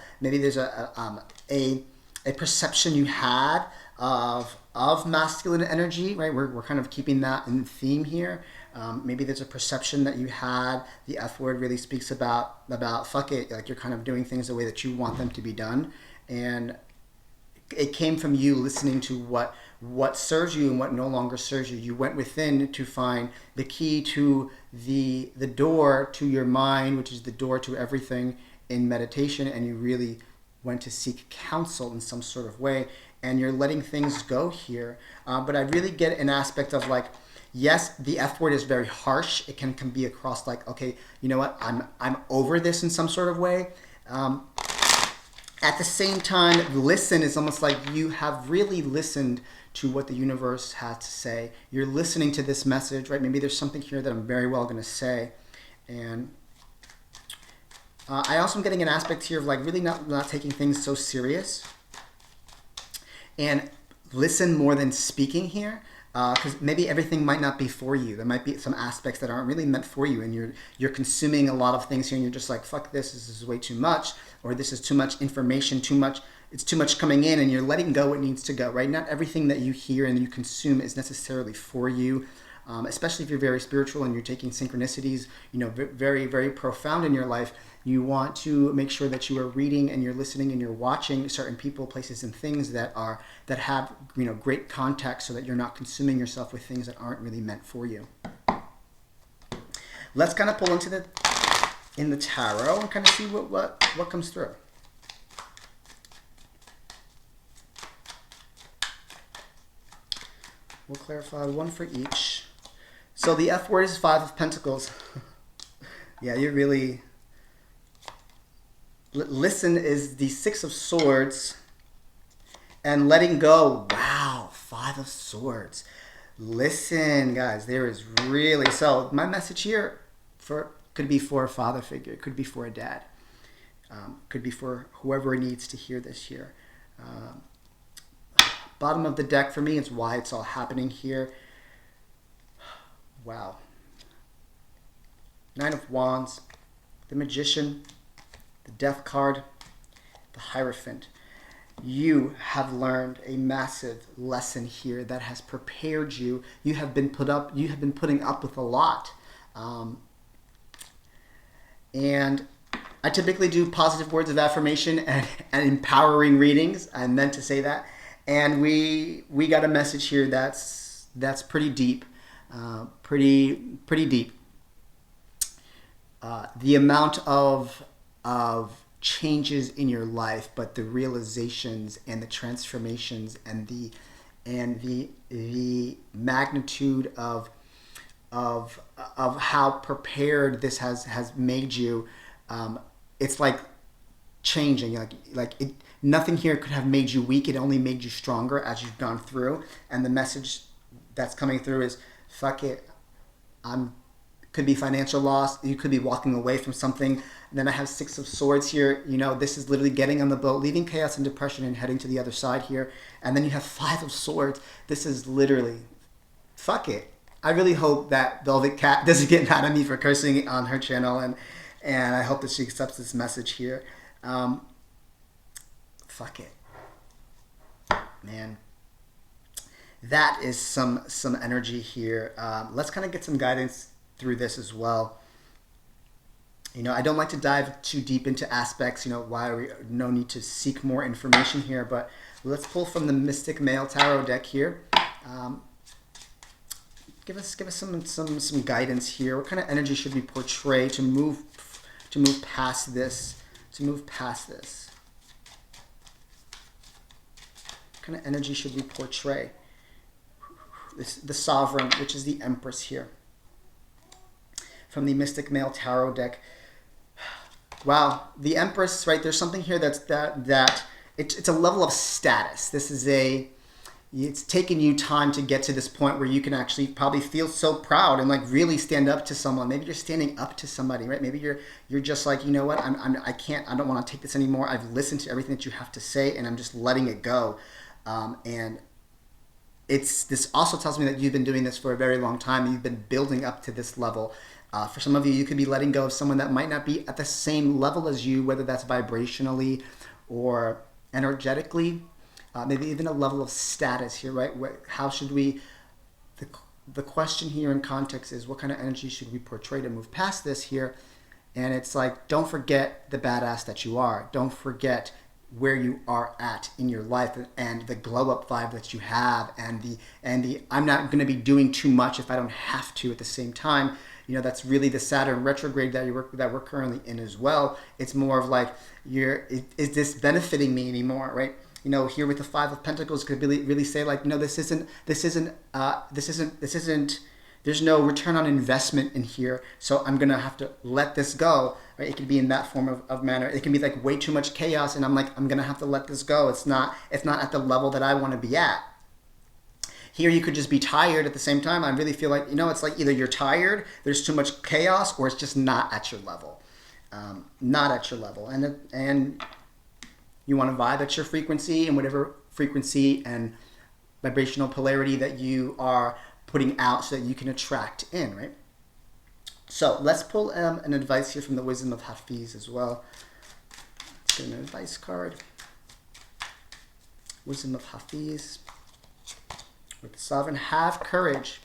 perception you had of masculine energy, right? We're kind of keeping that in theme here. Maybe there's a perception that you had. The F word really speaks about fuck it, like you're kind of doing things the way that you want them to be done, and it came from you listening to what serves you and what no longer serves you. You went within to find the key to the door to your mind, which is the door to everything, in meditation and you really went to seek counsel in some sort of way, and you're letting things go here. But I really get an aspect of like, yes, the F word is very harsh. It can be across like, okay, you know what, I'm over this in some sort of way. At the same time, listen is almost like you have really listened to what the universe has to say. You're listening to this message, right? Maybe there's something here that I'm very well going to say. And I also am getting an aspect here of like really not taking things so serious. And listen more than speaking here. Because maybe everything might not be for you. There might be some aspects that aren't really meant for you, and you're consuming a lot of things here, and you're just like, fuck this is way too much, or this is too much information, it's too much coming in, and you're letting go what needs to go, right? Not everything that you hear and you consume is necessarily for you, especially if you're very spiritual and you're taking synchronicities, very, very profound in your life. You want to make sure that you are reading and you're listening and you're watching certain people, places, and things that have great context, so that you're not consuming yourself with things that aren't really meant for you. Let's kind of pull into the tarot and kind of see what comes through. We'll clarify one for each. So the F word is 5 of Pentacles. Yeah, you're really... Listen is the 6 of Swords, and letting go. Wow, 5 of Swords. Listen, guys, there is really... So my message here could be for a father figure. It could be for a dad. Could be for whoever needs to hear this here. Bottom of the deck for me is why it's all happening here. Wow. 9 of Wands, the Magician, the Death card, the Hierophant. You have learned a massive lesson here that has prepared you. You have been putting up with a lot. And I typically do positive words of affirmation and empowering readings. I meant to say that. And we got a message here that's pretty deep. Pretty deep. The amount of changes in your life, but the realizations and the transformations and the magnitude of how prepared this has made you. It's like changing. Nothing here could have made you weak. It only made you stronger as you've gone through. And the message that's coming through is, fuck it. Could be financial loss. You could be walking away from something. And then I have 6 of Swords here. This is literally getting on the boat, leaving chaos and depression and heading to the other side here. And then you have 5 of Swords. This is literally, fuck it. I really hope that Velvet Cat doesn't get mad at me for cursing on her channel, and I hope that she accepts this message here. Fuck it, man. That is some energy here. Let's kind of get some guidance through this as well. I don't like to dive too deep into aspects, no need to seek more information here, but let's pull from the Mystic Male Tarot deck here. Give us some guidance here. What kind of energy should we portray to move past this? What kind of energy should we portray? The Sovereign, which is the Empress here. From the Mystic Male Tarot deck. Wow, the Empress, right? There's something here that's it's a level of status. It's taken you time to get to this point where you can actually probably feel so proud and really stand up to someone. Maybe you're standing up to somebody, right? Maybe you're just like, you know what? I don't want to take this anymore. I've listened to everything that you have to say, and I'm just letting it go. And this also tells me that you've been doing this for a very long time. You've been building up to this level. For some of you, you could be letting go of someone that might not be at the same level as you, whether that's vibrationally or energetically, maybe even a level of status here, right? How should we, the question here in context is, what kind of energy should we portray to move past this here? And it's like, don't forget the badass that you are. Don't forget where you are at in your life and the glow up vibe that you have, and the I'm not going to be doing too much if I don't have to at the same time. That's really the Saturn retrograde that we're currently in as well. It's more of like, is this benefiting me anymore, right? Here with the Five of Pentacles could really say like, this isn't, there's no return on investment in here, so I'm gonna have to let this go, right? It could be in that form of manner. It can be like way too much chaos, and I'm gonna have to let this go. It's not at the level that I want to be at. Here you could just be tired at the same time. I really feel like, it's like either you're tired, there's too much chaos, or it's just not at your level. Not at your level. And you want to vibe at your frequency and whatever frequency and vibrational polarity that you are putting out so that you can attract in, right? So let's pull an advice here from the Wisdom of Hafiz as well. Let's get an advice card. Wisdom of Hafiz. With the Sovereign, have courage.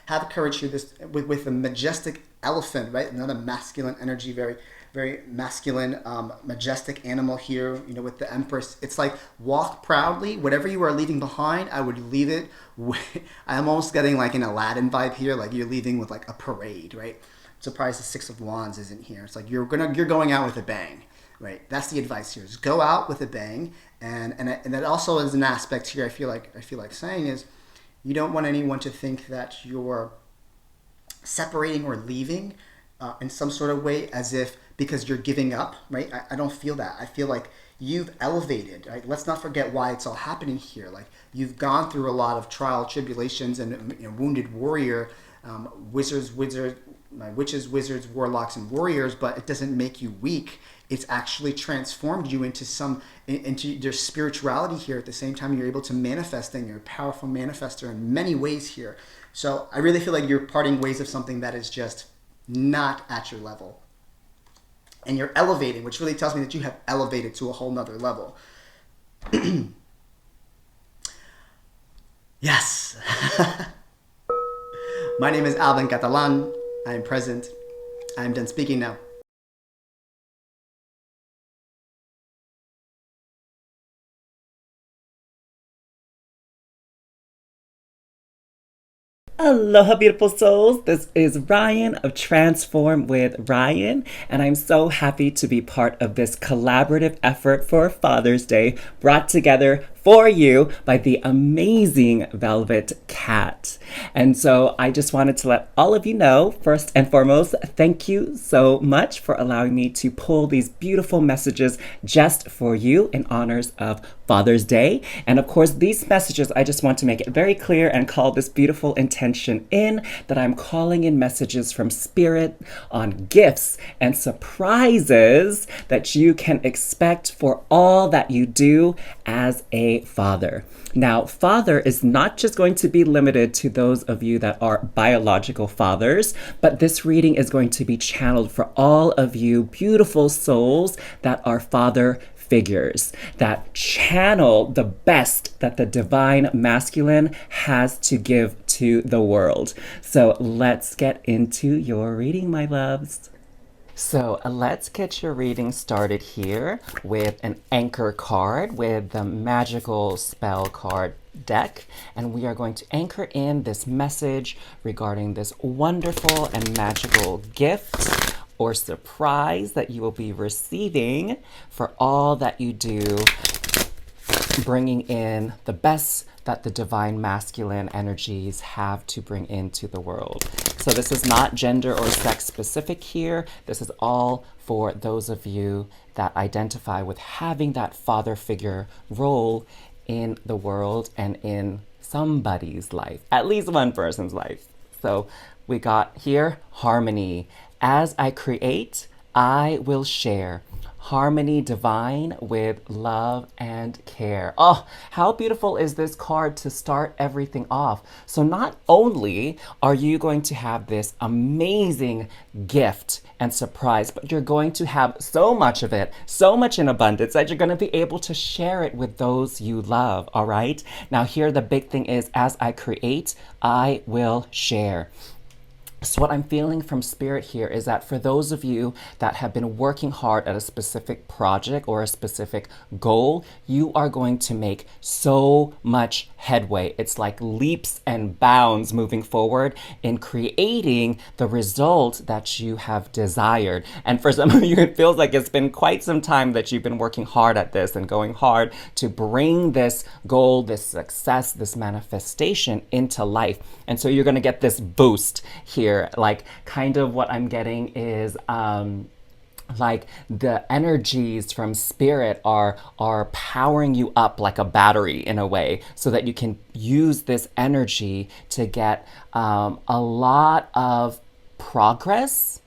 Have courage here with the majestic elephant, right? Another masculine energy, very, very masculine, majestic animal here, with the Empress. It's like, walk proudly. Whatever you are leaving behind, I would leave it. I'm almost getting like an Aladdin vibe here, like you're leaving with like a parade, right? I'm surprised the Six of Wands isn't here. It's like you're going out with a bang. Right, that's the advice here. Is go out with a bang, and that also is an aspect here. I feel like saying is, you don't want anyone to think that you're separating or leaving in some sort of way, as if because you're giving up. Right, I don't feel that. I feel like you've elevated. Right, let's not forget why it's all happening here. Like you've gone through a lot of trial, tribulations, and wounded warrior, witches, wizards, warlocks, and warriors. But it doesn't make you weak. It's actually transformed you into your spirituality here. At the same time, you're able to manifest, and you're a powerful manifester in many ways here. So I really feel like you're parting ways of something that is just not at your level. And you're elevating, which really tells me that you have elevated to a whole nother level. Yes. My name is Alvin Catalan. I am present. I am done speaking now. Aloha, beautiful souls. This is Ryan of Transform with Ryan, and I'm so happy to be part of this collaborative effort for Father's Day, brought together for you by the amazing Velvet Cat. And so I just wanted to let all of you know, first and foremost, thank you so much for allowing me to pull these beautiful messages just for you in honors of Father's Day. And of course, these messages, I just want to make it very clear and call this beautiful intention in that I'm calling in messages from Spirit on gifts and surprises that you can expect for all that you do as a father. Now, father is not just going to be limited to those of you that are biological fathers, but this reading is going to be channeled for all of you beautiful souls that are father figures, that channel the best that the divine masculine has to give to the world. So let's get into your reading, my loves. So let's get your reading started here with an anchor card with the magical spell card deck. And we are going to anchor in this message regarding this wonderful and magical gift or surprise that you will be receiving for all that you do, bringing in the best that the divine masculine energies have to bring into the world. So this is not gender or sex specific here. This is all for those of you that identify with having that father figure role in the world and in somebody's life, at least one person's life. So we got here harmony. As I create, I will share. Harmony divine with love and care. Oh, how beautiful is this card to start everything off. So not only are you going to have this amazing gift and surprise, but you're going to have so much of it, so much in abundance that you're going to be able to share it with those you love, all right? Now here the big thing is, as I create, I will share. So what I'm feeling from spirit here is that for those of you that have been working hard at a specific project or a specific goal, you are going to make so much headway. It's like leaps and bounds moving forward in creating the result that you have desired. And for some of you, it feels like it's been quite some time that you've been working hard at this and going hard to bring this goal, this success, this manifestation into life. And so you're going to get this boost here. Like, kind of what I'm getting is like the energies from spirit are powering you up like a battery in a way, so that you can use this energy to get a lot of progress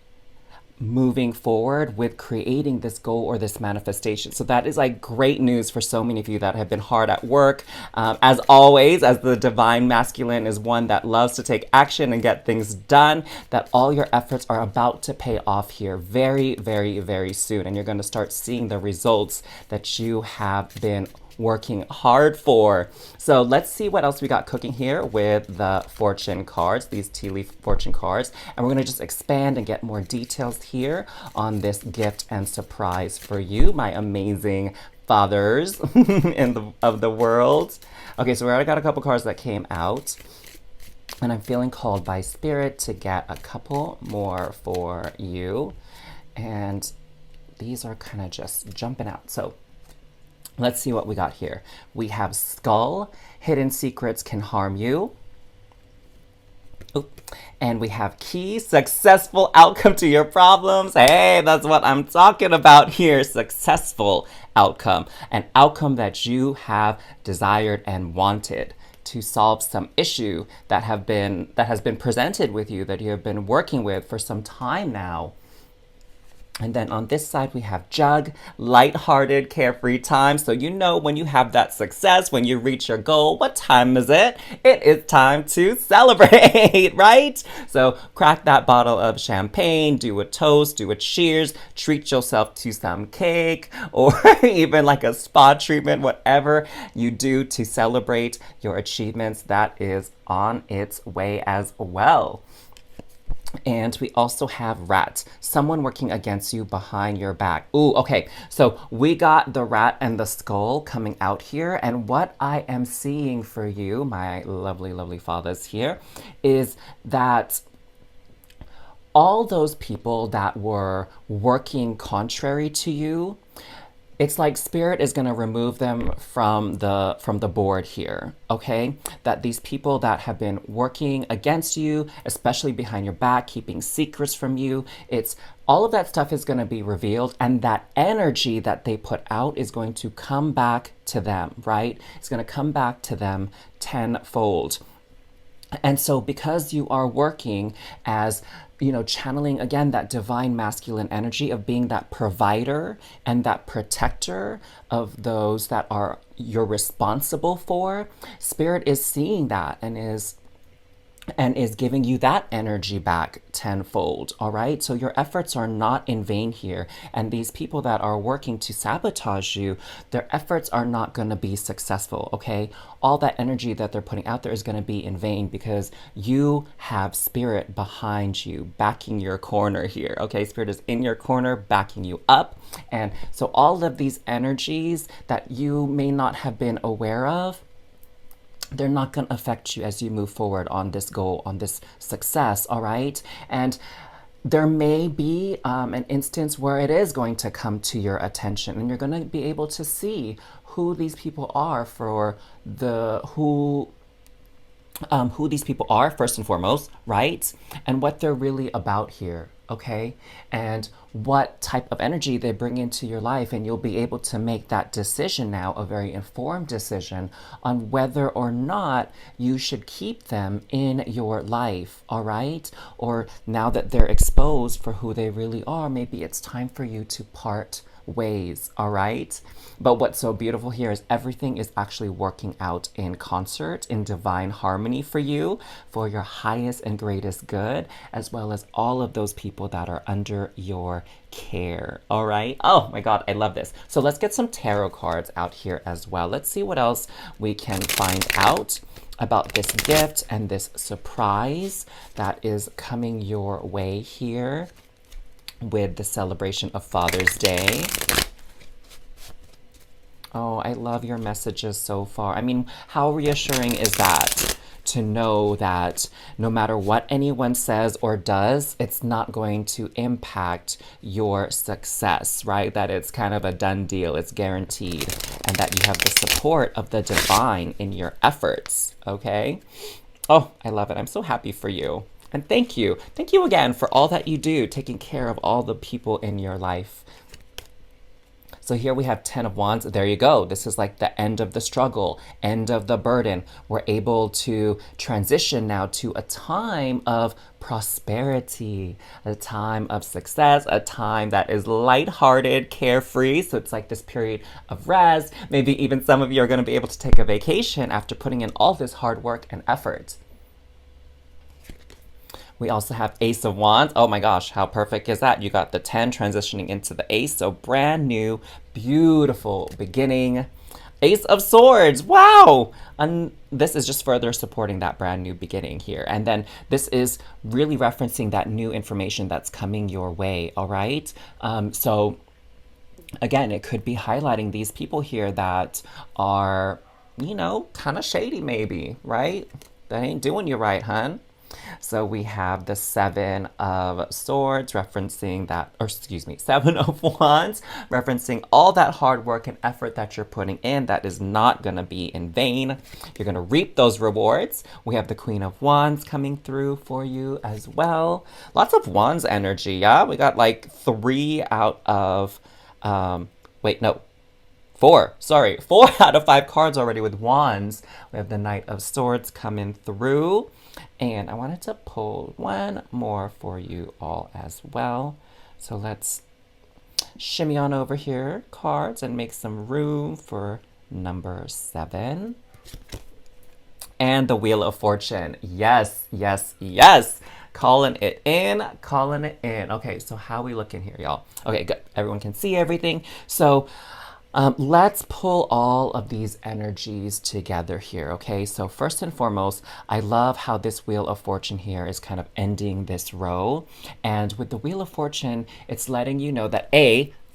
moving forward with creating this goal or this manifestation. So that is like great news for so many of you that have been hard at work. As always, as the divine masculine is one that loves to take action and get things done, that all your efforts are about to pay off here very, very, very soon. And you're going to start seeing the results that you have been working hard for. So let's see what else we got cooking here with the fortune cards, these tea leaf fortune cards. And we're going to just expand and get more details here on this gift and surprise for you, my amazing fathers of the world. Okay, so we already got a couple cards that came out. And I'm feeling called by spirit to get a couple more for you. And these are kind of just jumping out. So let's see what we got here. We have skull, hidden secrets can harm you. Oop. And we have key, successful outcome to your problems. Hey, that's what I'm talking about here. Successful outcome. An outcome that you have desired and wanted to solve some issue that has been presented with you, that you have been working with for some time now. And then on this side, we have jug, lighthearted, carefree time. So you know when you have that success, when you reach your goal, what time is it? It is time to celebrate, right? So crack that bottle of champagne, do a toast, do a cheers, treat yourself to some cake, or even like a spa treatment, whatever you do to celebrate your achievements, that is on its way as well. And we also have rat, someone working against you behind your back. Ooh, okay. So we got the rat and the skull coming out here. And what I am seeing for you, my lovely, lovely fathers here, is that all those people that were working contrary to you, it's like spirit is going to remove them from the board here, okay? That these people that have been working against you, especially behind your back, keeping secrets from you, it's all of that stuff is going to be revealed, and that energy that they put out is going to come back to them, right? It's going to come back to them tenfold. And so because you are working as, channeling again that divine masculine energy of being that provider and that protector of those that are you're responsible for, spirit is seeing that and is giving you that energy back tenfold, all right? So your efforts are not in vain here. And these people that are working to sabotage you, their efforts are not going to be successful, okay? All that energy that they're putting out there is going to be in vain because you have spirit behind you, backing your corner here, okay? Spirit is in your corner, backing you up. And so all of these energies that you may not have been aware of, they're not going to affect you as you move forward on this goal, on this success, all right? And there may be an instance where it is going to come to your attention and you're going to be able to see who these people are who these people are first and foremost, right? And what they're really about here, okay? And what type of energy they bring into your life, and you'll be able to make that decision now, a very informed decision on whether or not you should keep them in your life, all right? Or now that they're exposed for who they really are, maybe it's time for you to part ways, all right? But what's so beautiful here is everything is actually working out in concert, in divine harmony for you, for your highest and greatest good, as well as all of those people that are under your care, all right? Oh my God, I love this. So let's get some tarot cards out here as well. Let's see what else we can find out about this gift and this surprise that is coming your way here with the celebration of Father's Day. Oh, I love your messages so far. I mean, how reassuring is that to know that no matter what anyone says or does, it's not going to impact your success, right? That it's kind of a done deal, it's guaranteed, and that you have the support of the divine in your efforts, okay? Oh, I love it. I'm so happy for you. And thank you. Thank you again for all that you do, taking care of all the people in your life. So here we have 10 of Wands. There you go. This is like the end of the struggle, end of the burden. We're able to transition now to a time of prosperity, a time of success, a time that is lighthearted, carefree. So it's like this period of rest. Maybe even some of you are going to be able to take a vacation after putting in all this hard work and effort. We also have Ace of Wands. Oh my gosh, how perfect is that? You got the 10 transitioning into the Ace. So brand new, beautiful beginning. Ace of Swords. Wow. And this is just further supporting that brand new beginning here. And then this is really referencing that new information that's coming your way. All right. So again, it could be highlighting these people here that are, you know, kind of shady maybe, right? That ain't doing you right, hun. So we have the 7 of Swords referencing that, or excuse me, 7 of Wands, referencing all that hard work and effort that you're putting in. That is not going to be in vain. You're going to reap those rewards. We have the Queen of Wands coming through for you as well. Lots of Wands energy, yeah? We got like 3 out of, four out of 5 cards already with Wands. We have the Knight of Swords coming through. And I wanted to pull one more for you all as well. So let's shimmy on over here, cards, and make some room for number 7. And the Wheel of Fortune. Yes, yes, yes. Calling it in, calling it in. Okay, so how we looking here, y'all? Okay, good. Everyone can see everything. So let's pull all of these energies together here, okay? So first and foremost, I love how this Wheel of Fortune here is kind of ending this row. And with the Wheel of Fortune, it's letting you know that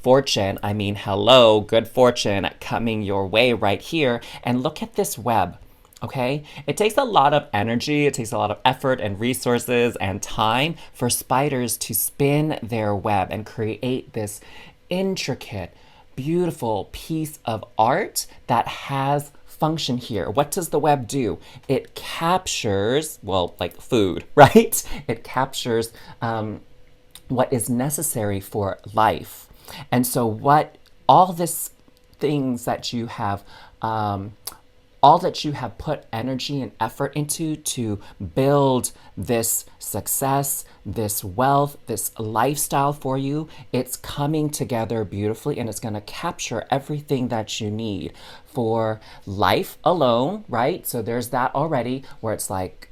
fortune, I mean, hello, good fortune coming your way right here. And look at this web, okay? It takes a lot of energy, it takes a lot of effort and resources and time for spiders to spin their web and create this intricate, beautiful piece of art that has function here. What does the web do? It captures, well, like food, right? It captures what is necessary for life. And so what all this things that you have all that you have put energy and effort into to build this success, this wealth, this lifestyle for you, it's coming together beautifully, and it's going to capture everything that you need for life alone, right? So there's that already, where it's like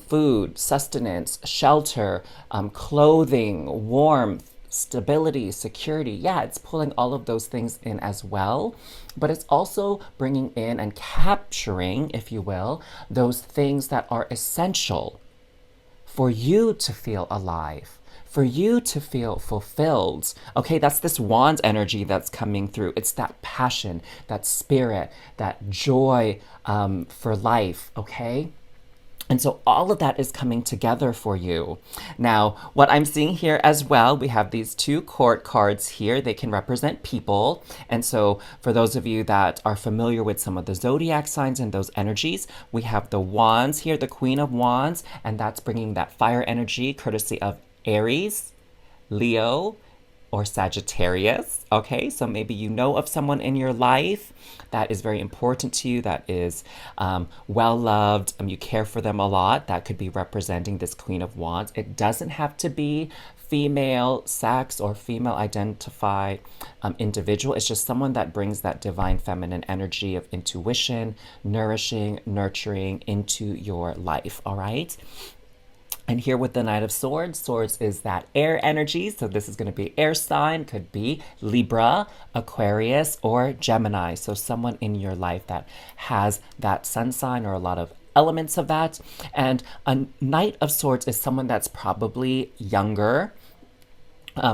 food, sustenance, shelter, clothing, warmth, stability, security. Yeah, it's pulling all of those things in as well, but it's also bringing in and capturing, if you will, those things that are essential for you to feel alive, for you to feel fulfilled. Okay, that's this Wands energy that's coming through. It's that passion, that spirit, that joy for life, okay? And so all of that is coming together for you. Now, what I'm seeing here as well, we have these 2 court cards here. They can represent people. And so for those of you that are familiar with some of the zodiac signs and those energies, we have the Wands here, the Queen of Wands, and that's bringing that fire energy courtesy of Aries, Leo, or Sagittarius, okay? So maybe you know of someone in your life that is very important to you, that is well-loved, you care for them a lot. That could be representing this Queen of Wands. It doesn't have to be female sex or female identified individual. It's just someone that brings that divine feminine energy of intuition, nourishing, nurturing into your life. All right. And here with the Knight of Swords, Swords is that air energy. So this is going to be air sign, could be Libra, Aquarius, or Gemini. So someone in your life that has that sun sign or a lot of elements of that. And a Knight of Swords is someone that's probably younger.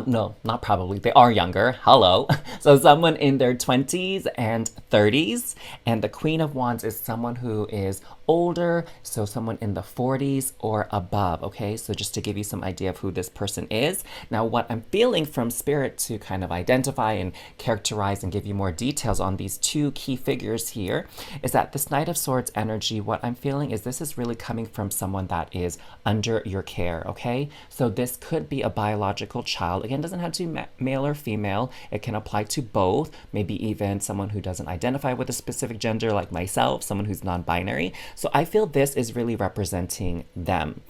No, not probably. They are younger. Hello. So someone in their 20s and 30s. And the Queen of Wands is someone who is older. So someone in the 40s or above. Okay. So just to give you some idea of who this person is. Now, what I'm feeling from Spirit to kind of identify and characterize and give you more details on these two key figures here is that this Knight of Swords energy, what I'm feeling is this is really coming from someone that is under your care. Okay. So this could be a biological child. Again, doesn't have to be male or female. It can apply to both, maybe even someone who doesn't identify with a specific gender like myself, someone who's non-binary. So I feel this is really representing them.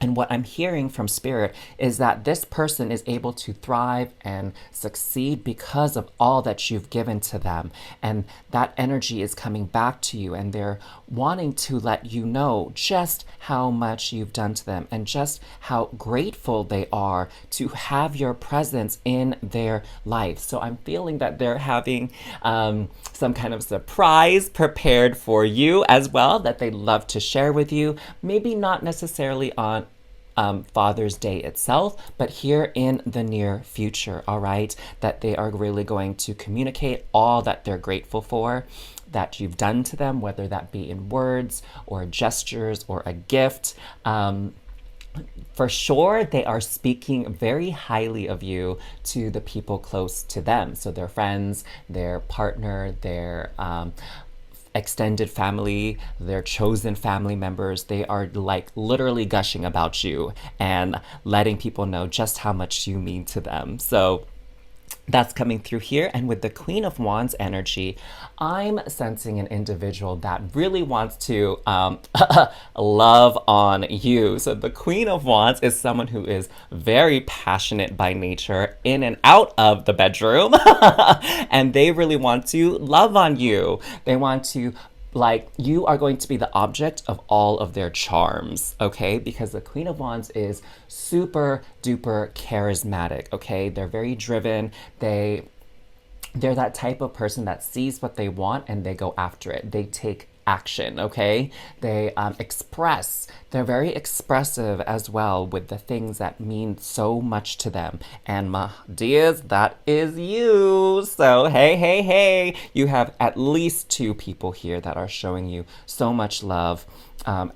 And what I'm hearing from Spirit is that this person is able to thrive and succeed because of all that you've given to them. And that energy is coming back to you, and they're wanting to let you know just how much you've done to them and just how grateful they are to have your presence in their life. So I'm feeling that they're having some kind of surprise prepared for you as well that they'd love to share with you. Maybe not necessarily on Father's Day itself, but here in the near future, all right, that they are really going to communicate all that they're grateful for that you've done to them, whether that be in words or gestures or a gift. For sure, they are speaking very highly of you to the people close to them. So their friends, their partner, their extended family, their chosen family members, they are like literally gushing about you and letting people know just how much you mean to them. So that's coming through here. And with the Queen of Wands energy, I'm sensing an individual that really wants to love on you. So the Queen of Wands is someone who is very passionate by nature, in and out of the bedroom. And they really want to love on you. They want to, like, you are going to be the object of all of their charms, okay? Because the Queen of Wands is super duper charismatic, okay? They're very driven. They're that type of person that sees what they want and they go after it. They take action, okay? They express. They're very expressive as well with the things that mean so much to them. And my dears, that is you. So hey, you have at least two people here that are showing you so much love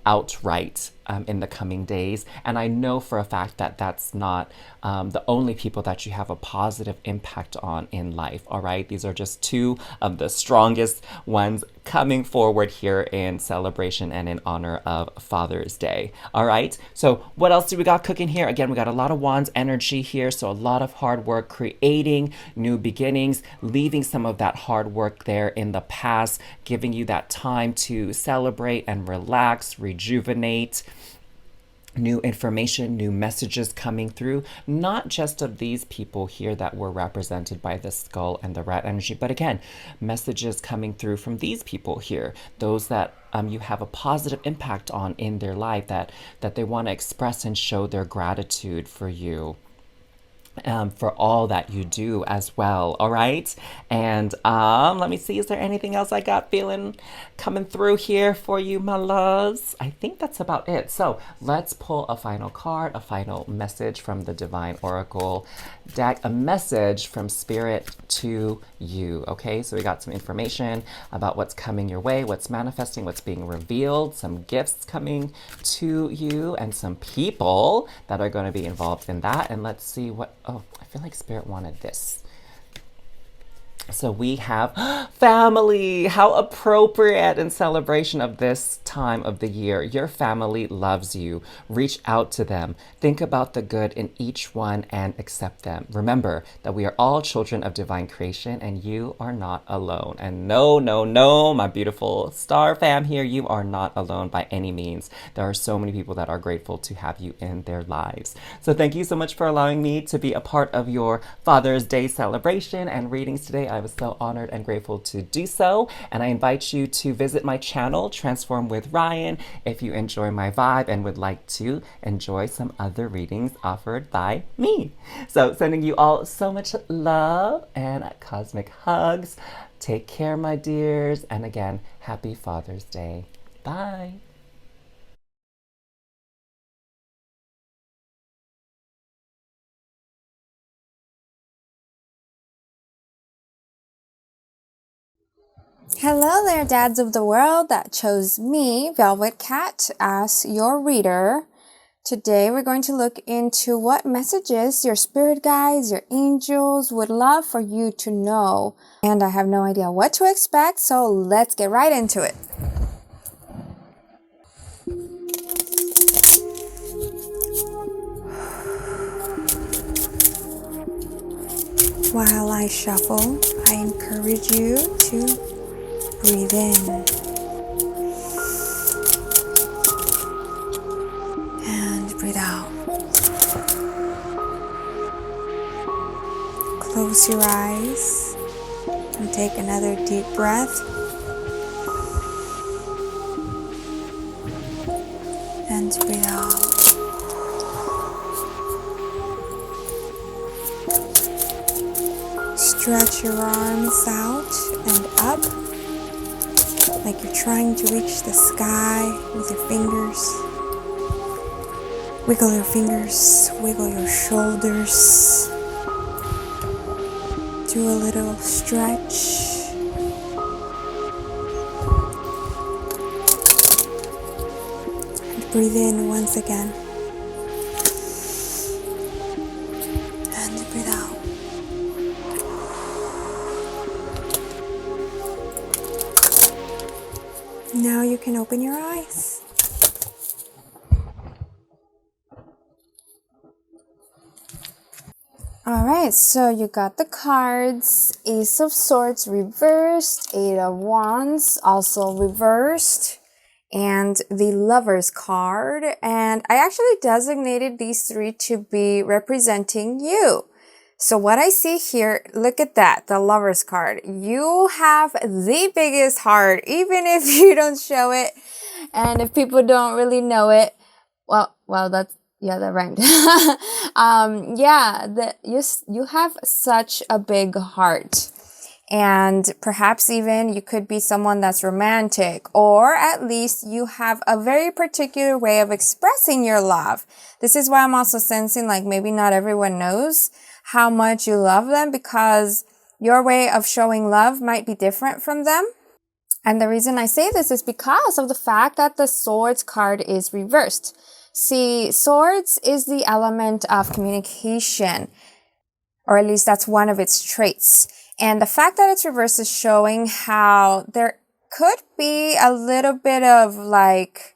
outright in the coming days. And I know for a fact that that's not the only people that you have a positive impact on in life, all right? These are just two of the strongest ones coming forward here in celebration and in honor of Father's Day, all right? So what else do we got cooking here? Again, we got a lot of Wands energy here, so a lot of hard work, creating new beginnings, leaving some of that hard work there in the past, giving you that time to celebrate and relax, rejuvenate. New information, new messages coming through, not just of these people here that were represented by the skull and the rat energy, but again, messages coming through from these people here, those that you have a positive impact on in their life, that they want to express and show their gratitude for you. For all that you do as well, all right? And let me see, is there anything else I got feeling coming through here for you, my loves? I think that's about it. So let's pull a final card, a final message from the Divine Oracle deck, a message from Spirit to you, okay? So we got some information about what's coming your way, what's manifesting, what's being revealed, some gifts coming to you, and some people that are going to be involved in that. And let's see what, oh, I feel like Spirit wanted this. So we have family. How appropriate in celebration of this time of the year. Your family loves you. Reach out to them. Think about the good in each one and accept them. Remember that we are all children of divine creation and you are not alone. And no, no, no, my beautiful star fam here, you are not alone by any means. There are so many people that are grateful to have you in their lives. So thank you so much for allowing me to be a part of your Father's Day celebration and readings today. I was so honored and grateful to do so. And I invite you to visit my channel, Transform with Ryan, if you enjoy my vibe and would like to enjoy some other readings offered by me. So sending you all so much love and cosmic hugs. Take care, my dears. And again, happy Father's Day. Bye. Hello there, dads of the world that chose me, Velvet Cat, as your reader. Today we're going to look into what messages your spirit guides, your angels would love for you to know. And I have no idea what to expect, so let's get right into it. While I shuffle, I encourage you to breathe in and breathe out. Close your eyes and take another deep breath. And breathe out. Stretch your arms out and up, like you're trying to reach the sky with your fingers. Wiggle your fingers, wiggle your shoulders. Do a little stretch. And breathe in once again. And breathe out. Now you can open your eyes. Alright, so you got the cards. Ace of Swords reversed, Eight of Wands also reversed, and the Lover's card. And I actually designated these three to be representing you. So what I see here, look at that, the Lover's card. You have the biggest heart, even if you don't show it. And if people don't really know it, well, that's, yeah, that rhymed. You have such a big heart. And perhaps even you could be someone that's romantic, or at least you have a very particular way of expressing your love. This is why I'm also sensing like maybe not everyone knows how much you love them, because your way of showing love might be different from them. And the reason I say this is because of the fact that the Swords card is reversed. See, Swords is the element of communication, or at least that's one of its traits. And the fact that it's reversed is showing how there could be a little bit of like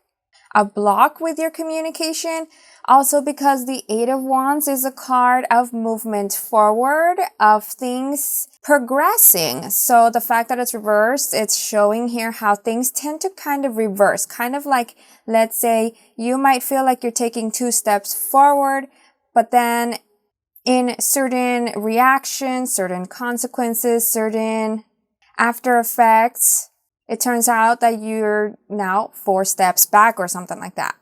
a block with your communication. Also because the Eight of Wands is a card of movement forward, of things progressing. So the fact that it's reversed, it's showing here how things tend to kind of reverse. Kind of like, let's say, you might feel like you're taking 2 steps forward, but then in certain reactions, certain consequences, certain after effects, it turns out that you're now 4 steps back or something like that.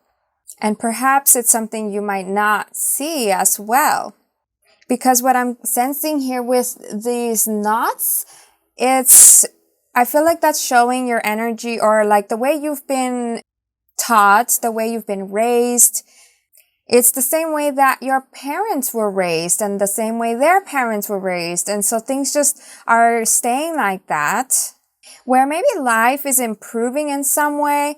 And perhaps it's something you might not see as well. Because what I'm sensing here with these knots, I feel like that's showing your energy, or like the way you've been taught, the way you've been raised. It's the same way that your parents were raised and the same way their parents were raised. And so things just are staying like that, where maybe life is improving in some way,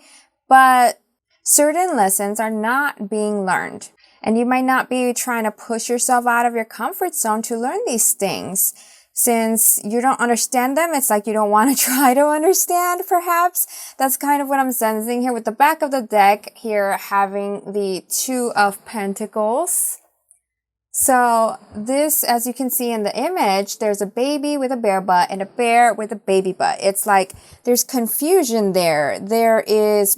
but certain lessons are not being learned. And you might not be trying to push yourself out of your comfort zone to learn these things. Since you don't understand them, it's like you don't want to try to understand, perhaps. That's kind of what I'm sensing here with the back of the deck here having the Two of Pentacles. So this, as you can see in the image, there's a baby with a bear butt and a bear with a baby butt. It's like there's confusion there. There is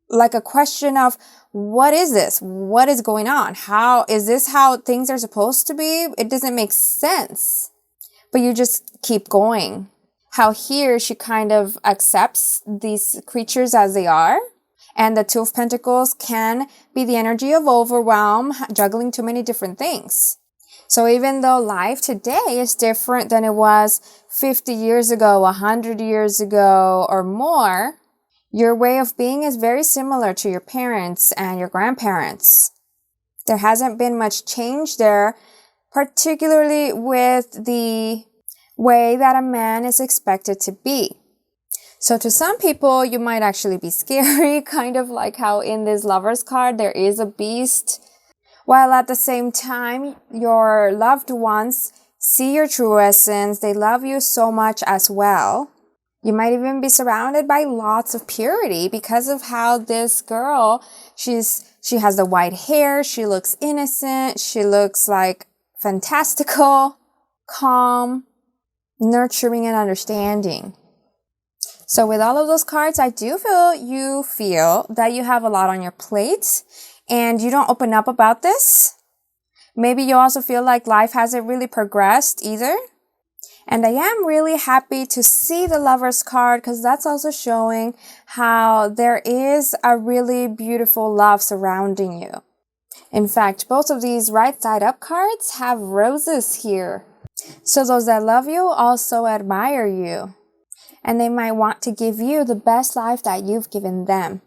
like a question of, what is this? What is going on? How is this how things are supposed to be? It doesn't make sense. But you just keep going. How here she kind of accepts these creatures as they are. And the Two of Pentacles can be the energy of overwhelm, juggling too many different things. So even though life today is different than it was 50 years ago, 100 years ago, or more, your way of being is very similar to your parents and your grandparents. There hasn't been much change there, particularly with the way that a man is expected to be. So to some people, you might actually be scary, kind of like how in this Lover's card, there is a beast. While at the same time, your loved ones see your true essence. They love you so much as well. You might even be surrounded by lots of purity because of how this girl, she has the white hair. She looks innocent. She looks like fantastical, calm, nurturing, and understanding. So with all of those cards, I do feel that you have a lot on your plate and you don't open up about this. Maybe you also feel like life hasn't really progressed either. And I am really happy to see the Lover's card because that's also showing how there is a really beautiful love surrounding you. In fact, both of these right side up cards have roses here. So those that love you also admire you. And they might want to give you the best life that you've given them.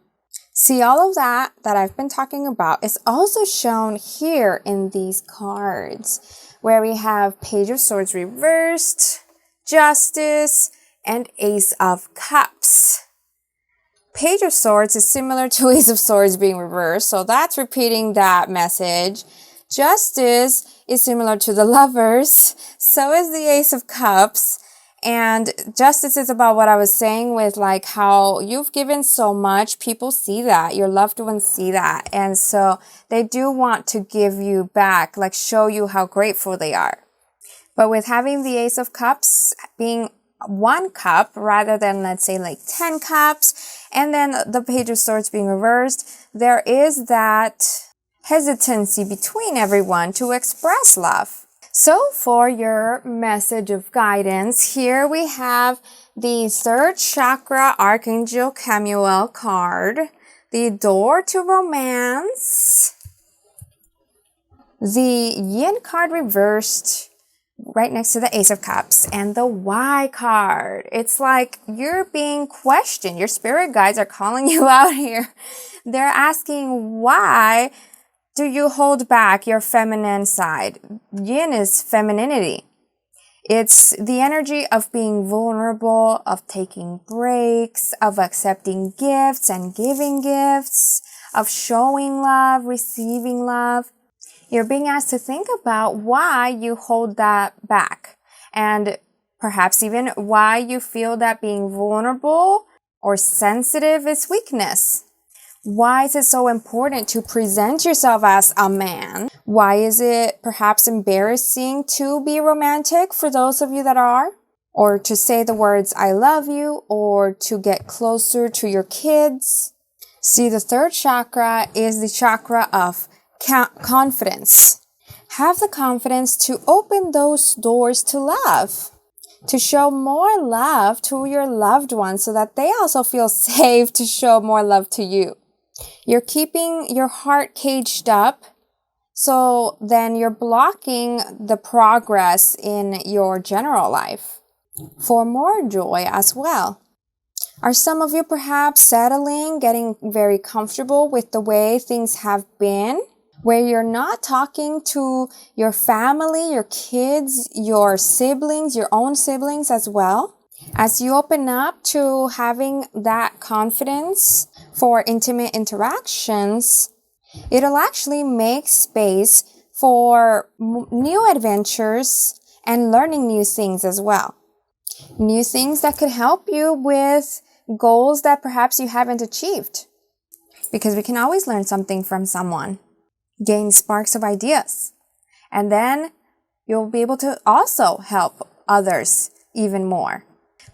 See, all of that I've been talking about is also shown here in these cards, where we have Page of Swords reversed, Justice, and Ace of Cups. Page of Swords is similar to Ace of Swords being reversed, so that's repeating that message. Justice is similar to the Lovers, so is the Ace of Cups. And justice is about what I was saying with like how you've given so much. People see that. Your loved ones see that. And so they do want to give you back, like show you how grateful they are. But with having the Ace of Cups being one cup rather than, let's say, like 10 cups, and then the Page of Swords being reversed, there is that hesitancy between everyone to express love. So for your message of guidance, here we have the third chakra Archangel Chamuel card, the door to romance, the Yin card reversed right next to the Ace of Cups, and the Y card. It's like you're being questioned. Your spirit guides are calling you out here. They're asking why do you hold back your feminine side? Yin is femininity. It's the energy of being vulnerable, of taking breaks, of accepting gifts and giving gifts, of showing love, receiving love. You're being asked to think about why you hold that back, and perhaps even why you feel that being vulnerable or sensitive is weakness. Why is it so important to present yourself as a man? Why is it perhaps embarrassing to be romantic for those of you that are? Or to say the words, I love you, or to get closer to your kids? See, the third chakra is the chakra of confidence. Have the confidence to open those doors to love, to show more love to your loved ones so that they also feel safe to show more love to you. You're keeping your heart caged up, so then you're blocking the progress in your general life for more joy as well. Are some of you perhaps settling, getting very comfortable with the way things have been, where you're not talking to your family, your kids, your siblings, your own siblings as well? As you open up to having that confidence for intimate interactions, it'll actually make space for new adventures and learning new things as well. New things that could help you with goals that perhaps you haven't achieved. Because we can always learn something from someone, gain sparks of ideas, and then you'll be able to also help others even more.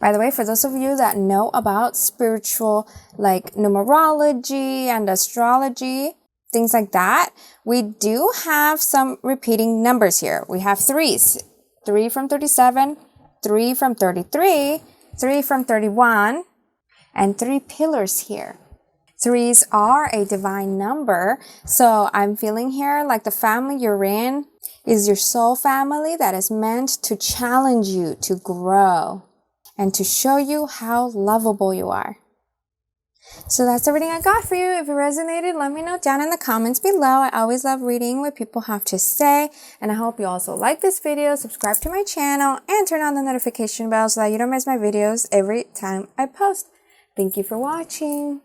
By the way, for those of you that know about spiritual, like numerology and astrology, things like that, we do have some repeating numbers here. We have threes, 3 from 37, 3 from 33, 3 from 31, and 3 pillars here. Threes are a divine number, so I'm feeling here like the family you're in is your soul family that is meant to challenge you to grow and to show you how lovable you are. So that's everything I got for you. If it resonated, let me know down in the comments below. I always love reading what people have to say, and I hope you also like this video, subscribe to my channel, and turn on the notification bell so that you don't miss my videos every time I post. Thank you for watching.